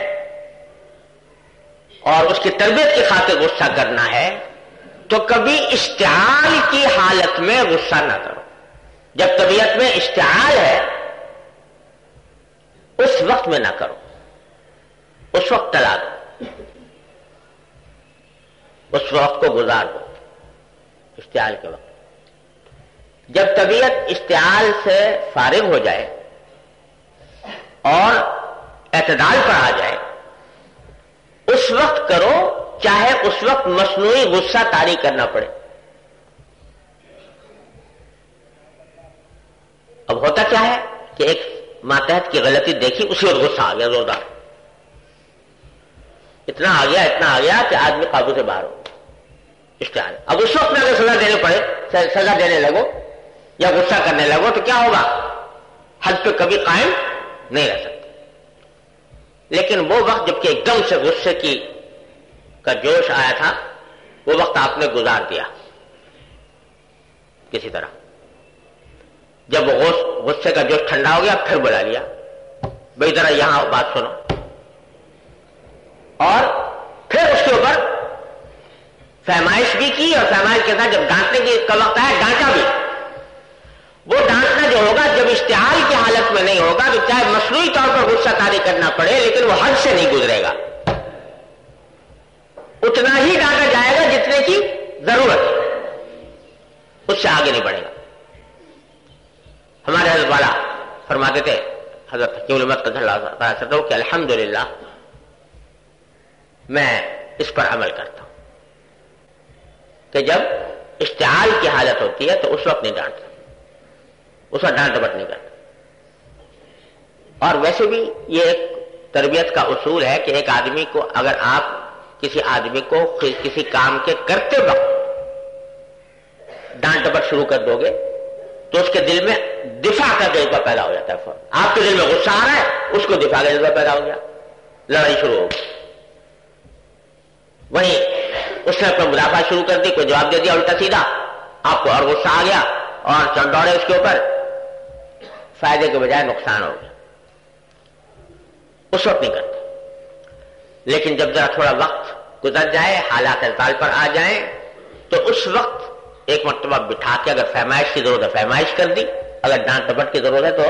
اور اس کی تربیت کی خاطر غصہ کرنا ہے، تو کبھی اشتعال کی حالت میں غصہ نہ کرو. جب طبیعت میں اشتعال ہے اس وقت میں نہ کرو، اس وقت ٹلا دو، اس وقت کو گزار دو اشتعال کے وقت. جب طبیعت اشتعال سے فارغ ہو جائے اور اعتدال پر آ جائے اس وقت کرو، چاہے اس وقت مصنوعی غصہ طاری کرنا پڑے. اب ہوتا کیا ہے کہ ایک ماتحت کی غلطی دیکھی، اسی وقت غصہ آ گیا زوردار، اتنا آ گیا کہ آدمی قابو سے باہر ہو اشتعال. اب اس وقت میں اگر سزا دینے پڑے، سزا دینے لگو یا غصہ کرنے لگو تو کیا ہوگا؟ حد پہ کبھی قائم نہیں رہ سکتے. لیکن وہ وقت جب کہ ایک دم سے غصے کا جوش آیا تھا، وہ وقت آپ نے گزار دیا کسی طرح. جب وہ غصے کا جوش ٹھنڈا ہو گیا پھر بلا لیا، بھائی ذرا یہاں بات سنو، اور پھر اس کے اوپر فہمائش بھی کی، اور فہمائش کے ساتھ جب ڈانٹنے کا وقت آیا ڈانٹا بھی. وہ ڈانٹنا جو ہوگا جب اشتعال کی حالت میں نہیں ہوگا تو چاہے مصنوعی طور پر غصہ طاری کرنا پڑے لیکن وہ حد سے نہیں گزرے گا، اتنا ہی ڈانٹا جائے گا جتنے کی ضرورت ہے، اس سے آگے نہیں بڑھے گا. ہمارے حضرت والا فرماتے تھے، حضرت حکیم الامت قدس اللہ تعالیٰ کہ الحمدللہ میں اس پر عمل کرتا ہوں کہ جب اشتعال کی حالت ہوتی ہے تو اس وقت نہیں ڈانٹتا، اس وقت ڈانٹ ڈپٹ نہیں کرتا. اور ویسے بھی یہ ایک تربیت کا اصول ہے کہ ایک آدمی کو، اگر آپ کسی آدمی کو کسی کام کے کرتے وقت ڈانٹ ڈپٹ شروع کر دو گے تو اس کے دل میں دفاع کا جذبہ پیدا ہو جاتا ہے. آپ کے دل میں غصہ آ رہا ہے، اس کو دفاع کا جذبہ پیدا ہو گیا، لڑائی شروع ہو گئی. وہیں اس نے اپنا مدافع شروع کر دی، کوئی جواب دے دیا الٹا سیدھا، آپ کو اور غصہ آ گیا اور چل دوڑے اس کے اوپر، فائدے کے بجائے نقصان ہو گیا. اس وقت نہیں کرتے. لیکن جب ذرا تھوڑا وقت گزر جائے، حالات اعتدال پر آ جائیں، تو اس وقت ایک مرتبہ بٹھا کے اگر فہمائش کی ضرورت ہے فہمائش کر دی، اگر ڈانٹ ڈپٹ کی ضرورت ہے تو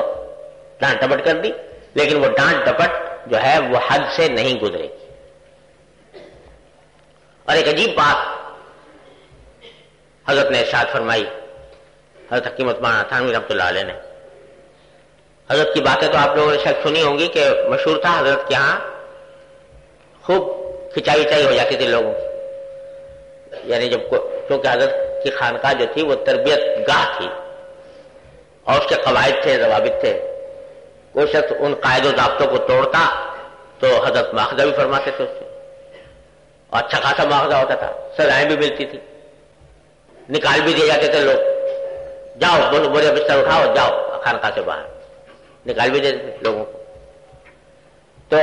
ڈانٹ ڈپٹ کر دی، لیکن وہ ڈانٹ ڈپٹ جو ہے وہ حد سے نہیں گزرے گی. اور ایک عجیب بات حضرت نے ارشاد فرمائی، حضرت حکیم عثمان تھانوی رحمۃ اللہ علیہ نے. حضرت کی باتیں تو آپ لوگوں نے شاید سنی ہوں گی کہ مشہور تھا حضرت کے ہاں خوب کھچائی وچائی ہو جاتی تھی لوگوں کی، یعنی جب کیونکہ حضرت کی خانقاہ جو تھی وہ تربیت گاہ تھی اور اس کے قواعد تھے، ضوابط تھے. کوئی شخص ان قاعد و ضابطوں کو توڑتا تو حضرت مواخذہ بھی فرماتے تھے اس سے، اور اچھا خاصا مواخذہ ہوتا تھا، سزائیں بھی ملتی تھی، نکال بھی دیے جاتے تھے لوگ، جاؤ بولے بستر اٹھاؤ جاؤ خانقاہ سے باہر، نکال بھی دیتے تھے لوگوں کو. تو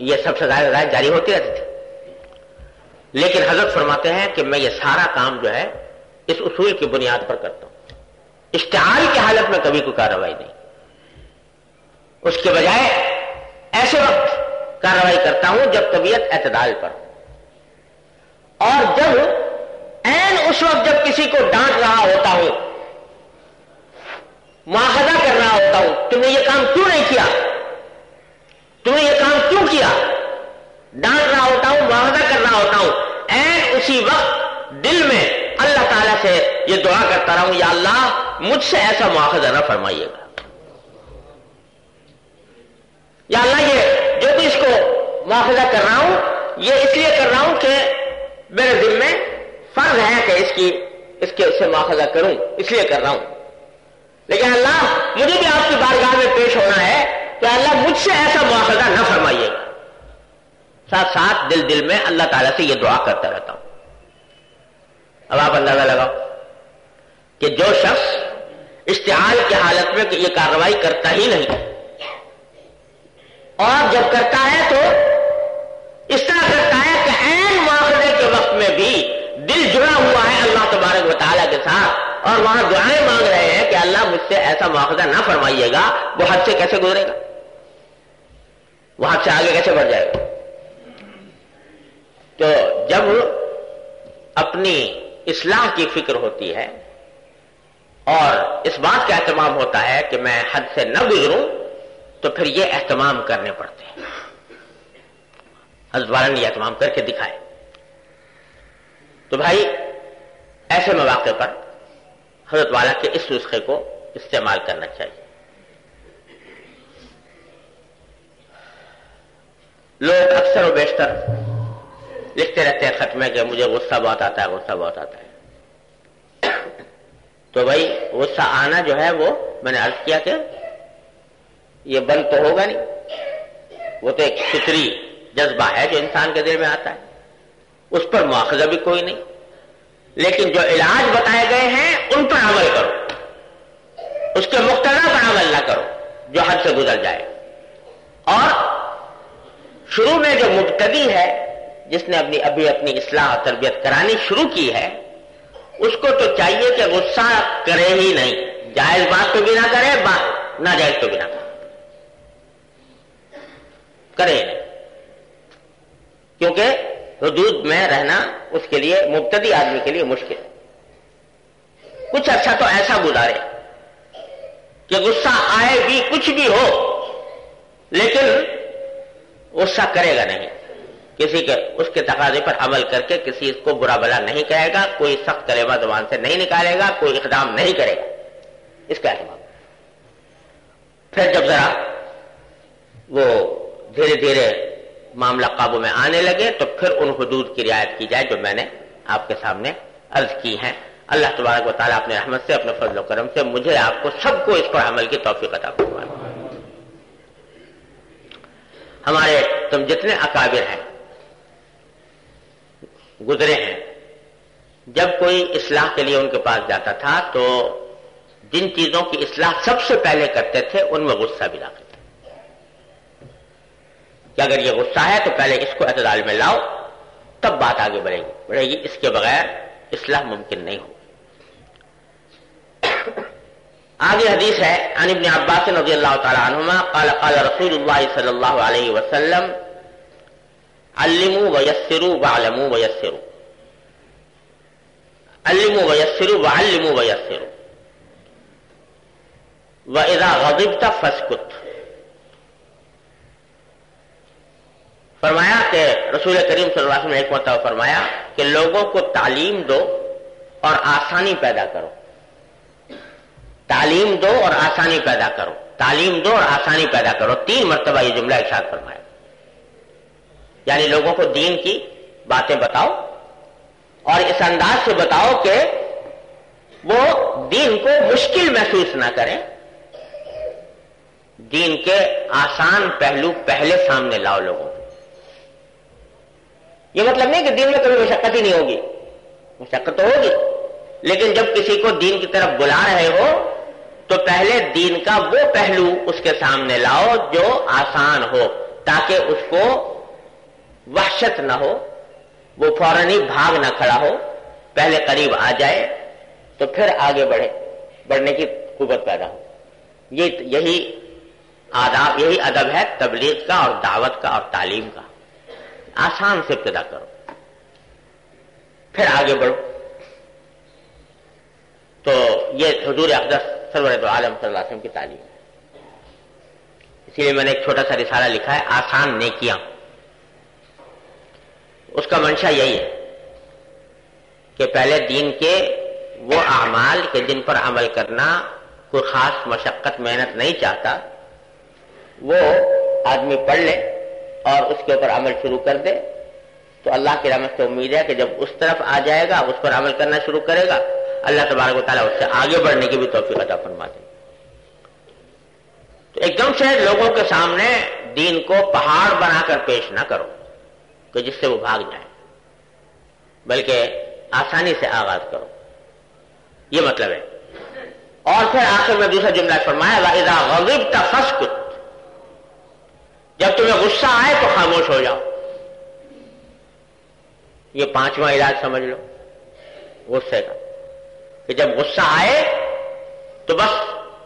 یہ سب سزائیں جاری ہوتی رہتی تھی. لیکن حضرت فرماتے ہیں کہ میں یہ سارا کام جو ہے اس اصول کی بنیاد پر کرتا ہوں، اشتعال کی حالت میں کبھی کوئی کارروائی نہیں، اس کے بجائے ایسے وقت کارروائی کرتا ہوں جب طبیعت اعتدال پر، اور جب عین اس وقت جب کسی کو ڈانٹ رہا ہوتا ہوں، مواخذہ کر رہا ہوتا ہوں، تم نے یہ کام کیوں نہیں کیا، تم نے یہ کام کیوں کیا، ڈانٹ رہا ہوتا ہوں، مواخذہ کر رہا ہوتا ہوں، عین اسی وقت دل میں اللہ تعالیٰ سے یہ دعا کرتا رہا ہوں، یا اللہ مجھ سے ایسا مواخذہ نہ فرمائیے گا، یا اللہ یہ جو بھی اس کو مواخذہ کر رہا ہوں یہ اس لیے کر رہا ہوں کہ میرے دل میں فرض ہے کہ اس کے سے مواخذہ کروں، اس لیے کر رہا ہوں، لیکن اللہ مجھے بھی آپ کی بارگاہ میں پیش ہونا ہے کہ اللہ مجھ سے ایسا مواخذہ نہ فرمائیے گا. ساتھ ساتھ دل میں اللہ تعالیٰ سے یہ دعا کرتا رہتا ہوں. اب آپ اندازہ لگاؤ کہ جو شخص اشتعال کی حالت میں یہ کارروائی کرتا ہی نہیں، اور جب کرتا ہے تو اس طرح کرتا ہے کہ عین مواخذے کے وقت میں بھی دل جڑا ہوا ہے اللہ تبارک و تعالیٰ کے ساتھ، اور وہاں دعائیں مانگ رہے ہیں کہ اللہ مجھ سے ایسا مواخذہ نہ فرمائیے گا، وہ حد سے کیسے گزرے گا، وہ حد سے آگے کیسے بڑھ جائے گا. تو جب اپنی اصلاح کی فکر ہوتی ہے اور اس بات کا اہتمام ہوتا ہے کہ میں حد سے نہ گزروں، تو پھر یہ اہتمام کرنے پڑتے ہیں. حضرت والا نے یہ اہتمام کر کے دکھائے. تو بھائی ایسے مواقع پر حضرت والا کے اس نسخے کو استعمال کرنا چاہیے. لوگ اکثر و بیشتر لکھتے رہتے ہیں خط میں کہ مجھے غصہ بہت آتا ہے، غصہ بہت آتا ہے. تو بھائی غصہ آنا جو ہے وہ میں نے عرض کیا کہ یہ بند تو ہوگا نہیں، وہ تو ایک فطری جذبہ ہے جو انسان کے دل میں آتا ہے، اس پر مواخذہ بھی کوئی نہیں. لیکن جو علاج بتائے گئے ہیں ان پر عمل کرو، اس کے مقتضا پر عمل نہ کرو جو حد سے گزر جائے. اور شروع میں جو مبتدی ہے جس نے ابھی اپنی اصلاح اور تربیت کرانی شروع کی ہے اس کو تو چاہیے کہ غصہ کرے ہی نہیں، جائز بات تو بھی نہ کرے، ناجائز تو بھی نہ کرے، کیونکہ حدود میں رہنا اس کے لیے مبتدی آدمی کے لیے مشکل ہے۔ کچھ عرصہ تو ایسا گزارے کہ غصہ آئے بھی کچھ بھی ہو لیکن غصہ کرے گا نہیں، کسی کے اس کے تقاضے پر عمل کر کے کسی کو برا بھلا نہیں کہے گا، کوئی سخت کلمہ زبان سے نہیں نکالے گا، کوئی اقدام نہیں کرے گا، اس کا اہتمام۔ پھر جب ذرا وہ دھیرے دھیرے معاملہ قابو میں آنے لگے تو پھر ان حدود کی رعایت کی جائے جو میں نے آپ کے سامنے عرض کی ہیں۔ اللہ تبارک و تعالیٰ اپنے رحمت سے، اپنے فضل و کرم سے مجھے آپ کو سب کو اس پر عمل کی توفیق عطا فرمائے۔ ہمارے تم جتنے اکابر ہیں گزرے ہیں، جب کوئی اصلاح کے لیے ان کے پاس جاتا تھا تو جن چیزوں کی اصلاح سب سے پہلے کرتے تھے ان میں غصہ بھی داخل تھا کہ اگر یہ غصہ ہے تو پہلے اس کو اعتدال میں لاؤ تب بات آگے بڑھے گی، اس کے بغیر اصلاح ممکن نہیں ہو۔ آگے حدیث ہے عن ابن عباس رضی اللہ تعالی عنہما قال قال رسول اللہ صلی اللہ علیہ وسلم علموا ویسروا وعلموا ویسروا، علموا ویسروا وعلموا ویسروا، وَإِذَا غَضِبْتَ فَاسْكُتْ۔ فرمایا کہ رسول کریم صلی اللہ علیہ وسلم نے ایک مرتبہ فرمایا کہ لوگوں کو تعلیم دو اور آسانی پیدا کرو، تعلیم دو اور آسانی پیدا کرو، تعلیم دو اور آسانی پیدا کرو، 3 مرتبہ یہ جملہ ارشاد فرمایا۔ یعنی لوگوں کو دین کی باتیں بتاؤ اور اس انداز سے بتاؤ کہ وہ دین کو مشکل محسوس نہ کریں، دین کے آسان پہلو پہلے سامنے لاؤ لوگوں کو۔ یہ مطلب نہیں کہ دین میں کبھی مشقت ہی نہیں ہوگی، مشقت تو ہوگی، لیکن جب کسی کو دین کی طرف بلا رہے ہو تو پہلے دین کا وہ پہلو اس کے سامنے لاؤ جو آسان ہو، تاکہ اس کو وحشت نہ ہو، وہ فوراً ہی بھاگ نہ کھڑا ہو، پہلے قریب آ جائے تو پھر آگے بڑھنے کی قوت پیدا ہو۔ یہی آداب، یہی ادب ہے تبلیغ کا اور دعوت کا اور تعلیم کا۔ آسان سے ابتدا کرو پھر آگے بڑھو۔ تو یہ حضور اقدس سرور دو عالم صلی اللہ علیہ وسلم کی تعلیم ہے۔ اسی لیے میں نے ایک چھوٹا سا رسالہ لکھا ہے آسان نیکیاں، اس کا منشا یہی ہے کہ پہلے دین کے وہ اعمال کہ جن پر عمل کرنا کوئی خاص مشقت محنت نہیں چاہتا وہ آدمی پڑھ لے اور اس کے اوپر عمل شروع کر دے تو اللہ کی رحمت سے امید ہے کہ جب اس طرف آ جائے گا، اس پر عمل کرنا شروع کرے گا، اللہ تبارک و تعالیٰ اس سے آگے بڑھنے کی بھی توفیق عطا فرما دے۔ تو ایک دم سے لوگوں کے سامنے دین کو پہاڑ بنا کر پیش نہ کرو کہ جس سے وہ بھاگ جائیں، بلکہ آسانی سے آغاز کرو، یہ مطلب ہے۔ اور پھر آخر میں دوسرا جملہ فرمایا وَإِذَا غَضِبْتَ فَاسْكُتْ، جب تمہیں غصہ آئے تو خاموش ہو جاؤ۔ یہ 5واں علاج سمجھ لو غصے کا، کہ جب غصہ آئے تو بس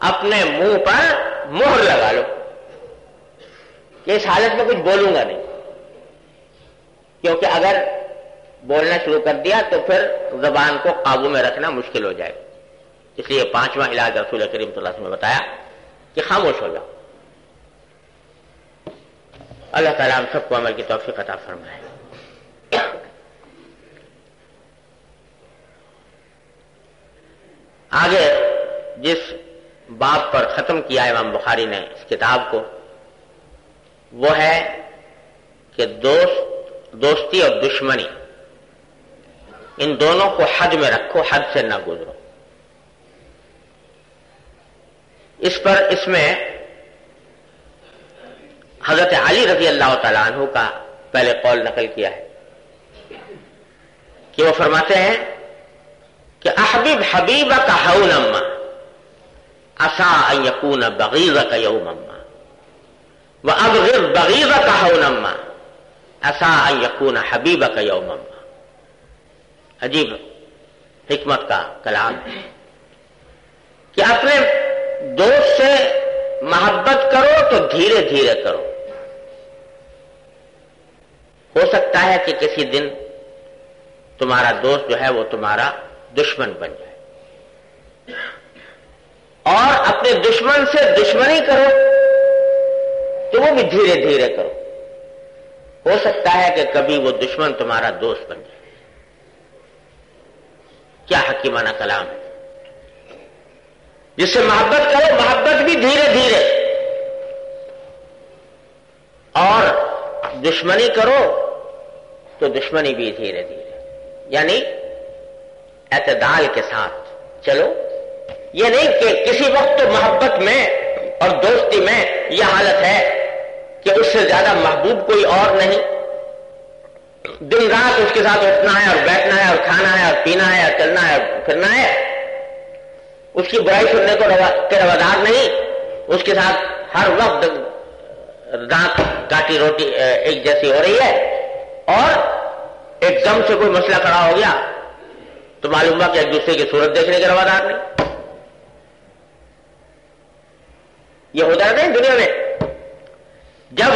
اپنے منہ پر مہر لگا لو کہ اس حالت میں کچھ بولوں گا نہیں، کیونکہ اگر بولنا شروع کر دیا تو پھر زبان کو قابو میں رکھنا مشکل ہو جائے گا۔ اس لیے 5واں علاج رسول کریم صلی اللہ علیہ وسلم نے بتایا کہ خاموش ہو جاؤ۔ اللہ تعالیٰ ہم سب کو عمل کی توفیق عطا فرمائے۔ آگے جس باب پر ختم کیا امام بخاری نے اس کتاب کو وہ ہے کہ دوستی اور دشمنی ان دونوں کو حد میں رکھو، حد سے نہ گزرو۔ اس میں حضرت علی رضی اللہ تعالیٰ عنہ کا پہلے قول نقل کیا ہے کہ وہ فرماتے ہیں کہ احبب حبیبک ہونما عسى ان يكون بغيضك يوما وابغض بغيضك هونما عسى ان يكون حبيبك يوما ما. عجیب حکمت کا کلام ہے کہ اپنے دوست سے محبت کرو تو دھیرے دھیرے کرو. ہو سکتا ہے کہ کسی دن تمہارا دوست جو ہے وہ تمہارا دشمن بن جائے، اور اپنے دشمن سے دشمنی کرو تو وہ بھی دھیرے دھیرے کرو. ہو سکتا ہے کہ کبھی وہ دشمن تمہارا دوست بن جائے. کیا حکیمانہ کلام ہے. جس سے محبت کرو، محبت بھی دھیرے دھیرے، اور دشمنی کرو تو دشمنی بھی دھیرے دھیرے، یعنی اعتدال کے ساتھ چلو. یہ نہیں کہ کسی وقت تو محبت میں اور دوستی میں یہ حالت ہے کہ اس سے زیادہ محبوب کوئی اور نہیں، دن رات اس کے ساتھ اٹھنا ہے اور بیٹھنا ہے اور کھانا ہے اور پینا ہے اور چلنا ہے اور پھرنا ہے، اس کی برائی سننے کو کے روادار نہیں، اس کے ساتھ ہر وقت دانت کاٹی روٹی ایک جیسی ہو رہی ہے، اور ایک دم سے کوئی مسئلہ کھڑا ہو گیا تو معلوم ہوا کہ ایک دوسرے کی صورت دیکھنے کے روادار نہیں. یہ ہوتا رہتا ہے دنیا میں. جب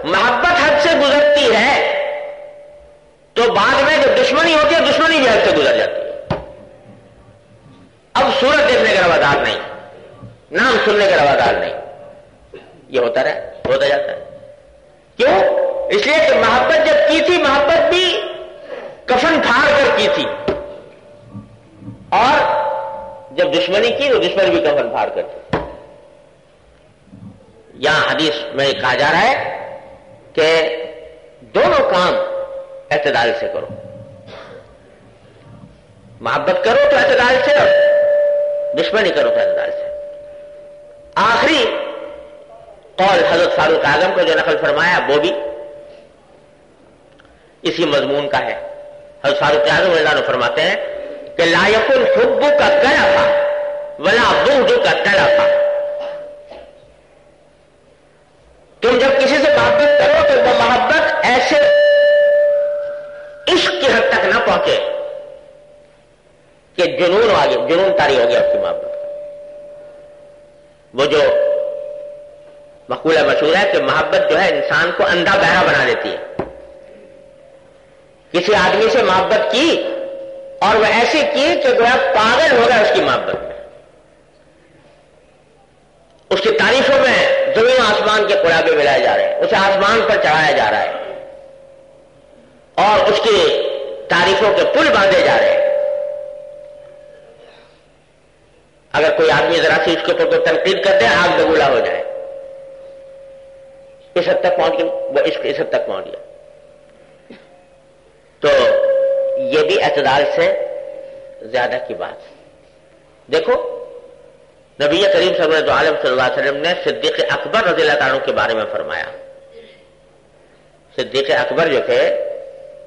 محبت حد سے گزرتی ہے تو بعد میں جب دشمنی ہوتی ہے دشمنی بھی حد سے گزر جاتی ہے. اب صورت دیکھنے کا روادار نہیں، نام سننے کا روادار نہیں. یہ ہوتا جاتا ہے. کیوں؟ اس لیے کہ محبت جب کی تھی، محبت بھی کفن پھاڑ کر کی تھی، اور جب دشمنی کی تو دشمن بھی کفن پھاڑ کر تھی. یہاں حدیث میں کہا جا رہا ہے کہ دونوں کام اعتدال سے کرو. محبت کرو تو اعتدال سے، اور دشمنی کرو تو اعتدال سے. آخری قول حضرت فاروق اعظم کو جو نقل فرمایا وہ بھی اسی مضمون کا ہے. حضرت فاروق اعظم رضی اللہ عنہ فرماتے ہیں کہ لا یکن حبک کلفا ولا بغضک تلفا. تم جب کسی سے محبت کرو تو وہ محبت ایسے عشق کی حد تک نہ پہنچے کہ جنون طاری ہو گیا اس کی محبت کا. وہ جو مقولہ مشہور ہے کہ محبت جو ہے انسان کو اندھا بہرا بنا دیتی ہے. کسی آدمی سے محبت کی اور وہ ایسی کی کہ گویا پاگل ہو گیا اس کی محبت میں، اس کی تعریفوں میں زمین آسمان کے قرابے ملائے جا رہے ہیں، اسے آسمان پر چڑھایا جا رہا ہے، اور اس کی تعریفوں کے پل باندھے جا رہے ہیں. اگر کوئی آدمی ذرا سی اس کے اوپر تنقید کرتے ہیں آگ بگولا ہو جائے. اس حد تک پہنچ گیا وہ عشق، اس حد تک پہنچ گیا. تو یہ بھی اعتدال سے زیادہ کی بات ہے. دیکھو نبی کریم صلی اللہ علیہ وسلم نے صدیق اکبر رضی اللہ عنہ کے بارے میں فرمایا. صدیق اکبر جو تھے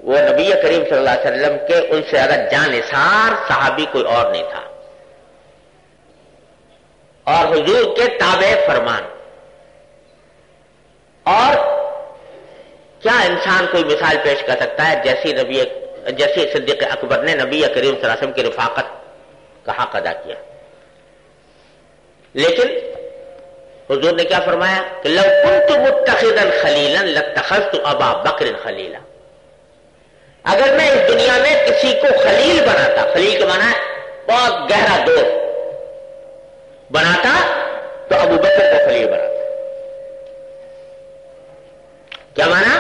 وہ نبی کریم صلی اللہ علیہ وسلم کے ان سے زیادہ جانثار صحابی کوئی اور نہیں تھا، اور حضور کے تابع فرمان. اور کیا انسان کوئی مثال پیش کر سکتا ہے جیسی صدیق اکبر نے نبی کریم صلی اللہ علیہ وسلم کی رفاقت کا حق ادا کیا. لیکن حضور نے کیا فرمایا کہ لو كنت متخذا خلیلا لاتخذت ابا بکر خلیلا. اگر میں اس دنیا میں کسی کو خلیل بناتا، خلیل کے معنی ہے بہت گہرا دوست بناتا، تو ابو بکر کو خلیل بناتا. کیا مانا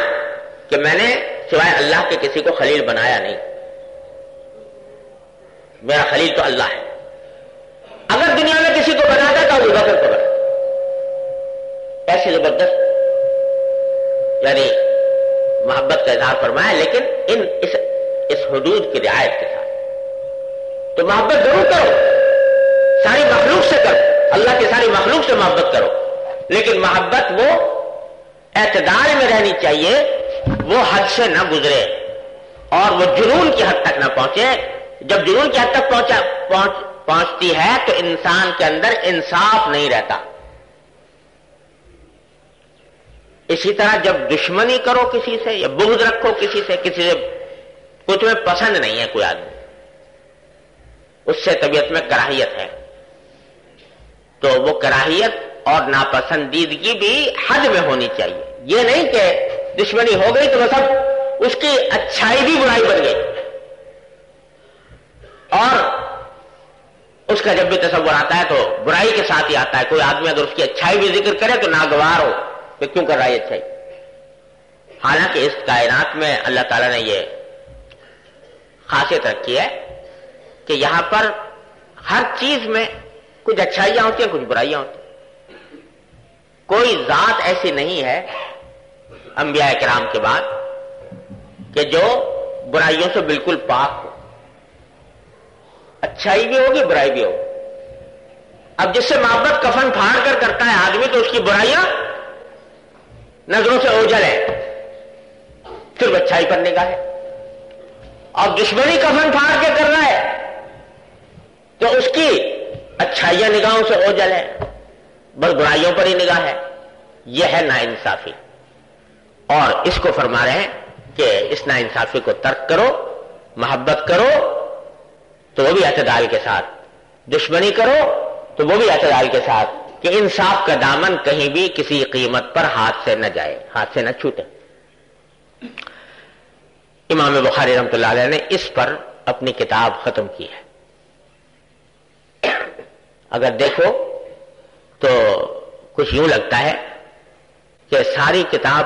کہ میں نے سوائے اللہ کے کسی کو خلیل بنایا نہیں، میرا خلیل تو اللہ ہے. اگر دنیا میں کسی کو بناتا تو ابو بکر کو بنا. ایسی زبردست یعنی محبت کا اظہار فرمایا، لیکن اس حدود کی رعایت کے ساتھ. تو محبت ضرور کرو، ساری مخلوق سے کرو، اللہ کی ساری مخلوق سے محبت کرو، لیکن محبت وہ اعتدال میں رہنی چاہیے، وہ حد سے نہ گزرے اور وہ جنون کی حد تک نہ پہنچے. جب جنون کی حد تک پہنچتی ہے تو انسان کے اندر انصاف نہیں رہتا. اسی طرح جب دشمنی کرو کسی سے یا بغض رکھو کسی سے کوئی تمہیں پسند نہیں ہے کوئی آدمی، اس سے طبیعت میں کراہیت ہے، تو وہ کراہیت اور ناپسندیدگی بھی حد میں ہونی چاہیے. یہ نہیں کہ دشمنی ہو گئی تو بس اب اس کی اچھائی بھی برائی بن گئی، اور اس کا جب بھی تصور آتا ہے تو برائی کے ساتھ ہی آتا ہے. کوئی آدمی اگر اس کی اچھائی بھی ذکر کرے تو ناگوار ہو کہ کیوں کر رہا ہے یہ اچھائی. حالانکہ اس کائنات میں اللہ تعالیٰ نے یہ خاصیت رکھی ہے کہ یہاں پر ہر چیز میں کچھ اچھائیاں ہوتی ہیں، کچھ برائیاں ہوتی ہیں. کوئی ذات ایسی نہیں ہے انبیاء کرام کے بعد کہ جو برائیوں سے بالکل پاک ہو. اچھائی بھی ہوگی، برائی بھی ہوگی. اب جس سے محبت کفن پھاڑ کر کرتا ہے آدمی تو اس کی برائیاں نظروں سے اوجھل ہے، صرف اچھائی پر نگاہ ہے. اور دشمنی کفن پھاڑ کے کر رہا ہے تو اس کی اچھائیاں نگاہوں سے اوجھل ہے، بس برائیوں پر ہی نگاہ ہے. یہ ہے ناانصافی، اور اس کو فرما رہے ہیں کہ اس ناانصافی کو ترک کرو، محبت کرو تو وہ بھی اعتدال کے ساتھ، دشمنی کرو تو وہ بھی اعتدال کے ساتھ، کہ انصاف کا دامن کہیں بھی کسی قیمت پر ہاتھ سے نہ جائے، ہاتھ سے نہ چھوٹے. امام بخاری رحمۃ اللہ علیہ نے اس پر اپنی کتاب ختم کی ہے. اگر دیکھو تو کچھ یوں لگتا ہے کہ ساری کتاب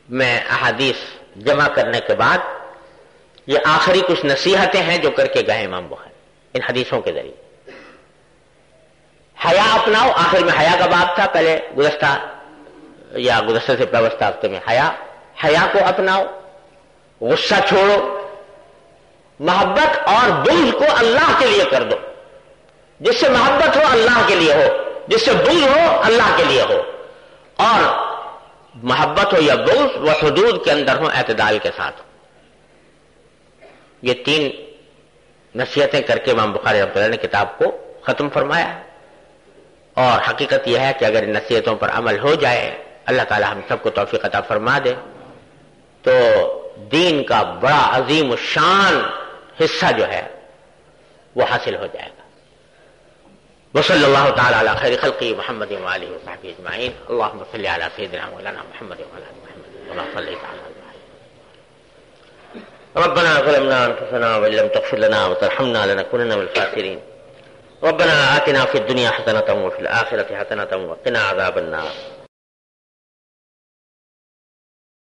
میں احادیث جمع کرنے کے بعد یہ آخری کچھ نصیحتیں ہیں جو کر کے گئے امام بخاری ان حدیثوں کے ذریعے. حیا اپناؤ، آخر میں حیا کا باب تھا، پہلے گزشتہ سے پیوستہ ہفتے میں حیا کو اپناؤ، غصہ چھوڑو، محبت اور بغض کو اللہ کے لیے کر دو. جس سے محبت ہو اللہ کے لیے ہو، جس سے بغض ہو اللہ کے لیے ہو، اور محبت ہو یا بغض وہ حدود کے اندر ہو، اعتدال کے ساتھ ہو. یہ 3 نصیحتیں کر کے امام بخاری رحمۃ اللہ نے کتاب کو ختم فرمایا ہے. اور حقیقت یہ ہے کہ اگر ان نصیحتوں پر عمل ہو جائے، اللہ تعالی ہم سب کو توفیق عطا فرما دے، تو دین کا بڑا عظیم الشان حصہ جو ہے وہ حاصل ہو جائے گا. وصلی اللہ تعالی علی خیر خلقہ محمد وآلہ وصحبہ اجمعین. اللهم صل علی سیدنا مولانا محمد وعلی آل محمد كما صليت على ربنا ظلمنا انفسنا وان لم تغفر لنا وترحمنا لنكونن من الخاسرين. ربنا آتنا في الدنيا حسنة وفي الآخرة حسنة وقنا عذاب النار.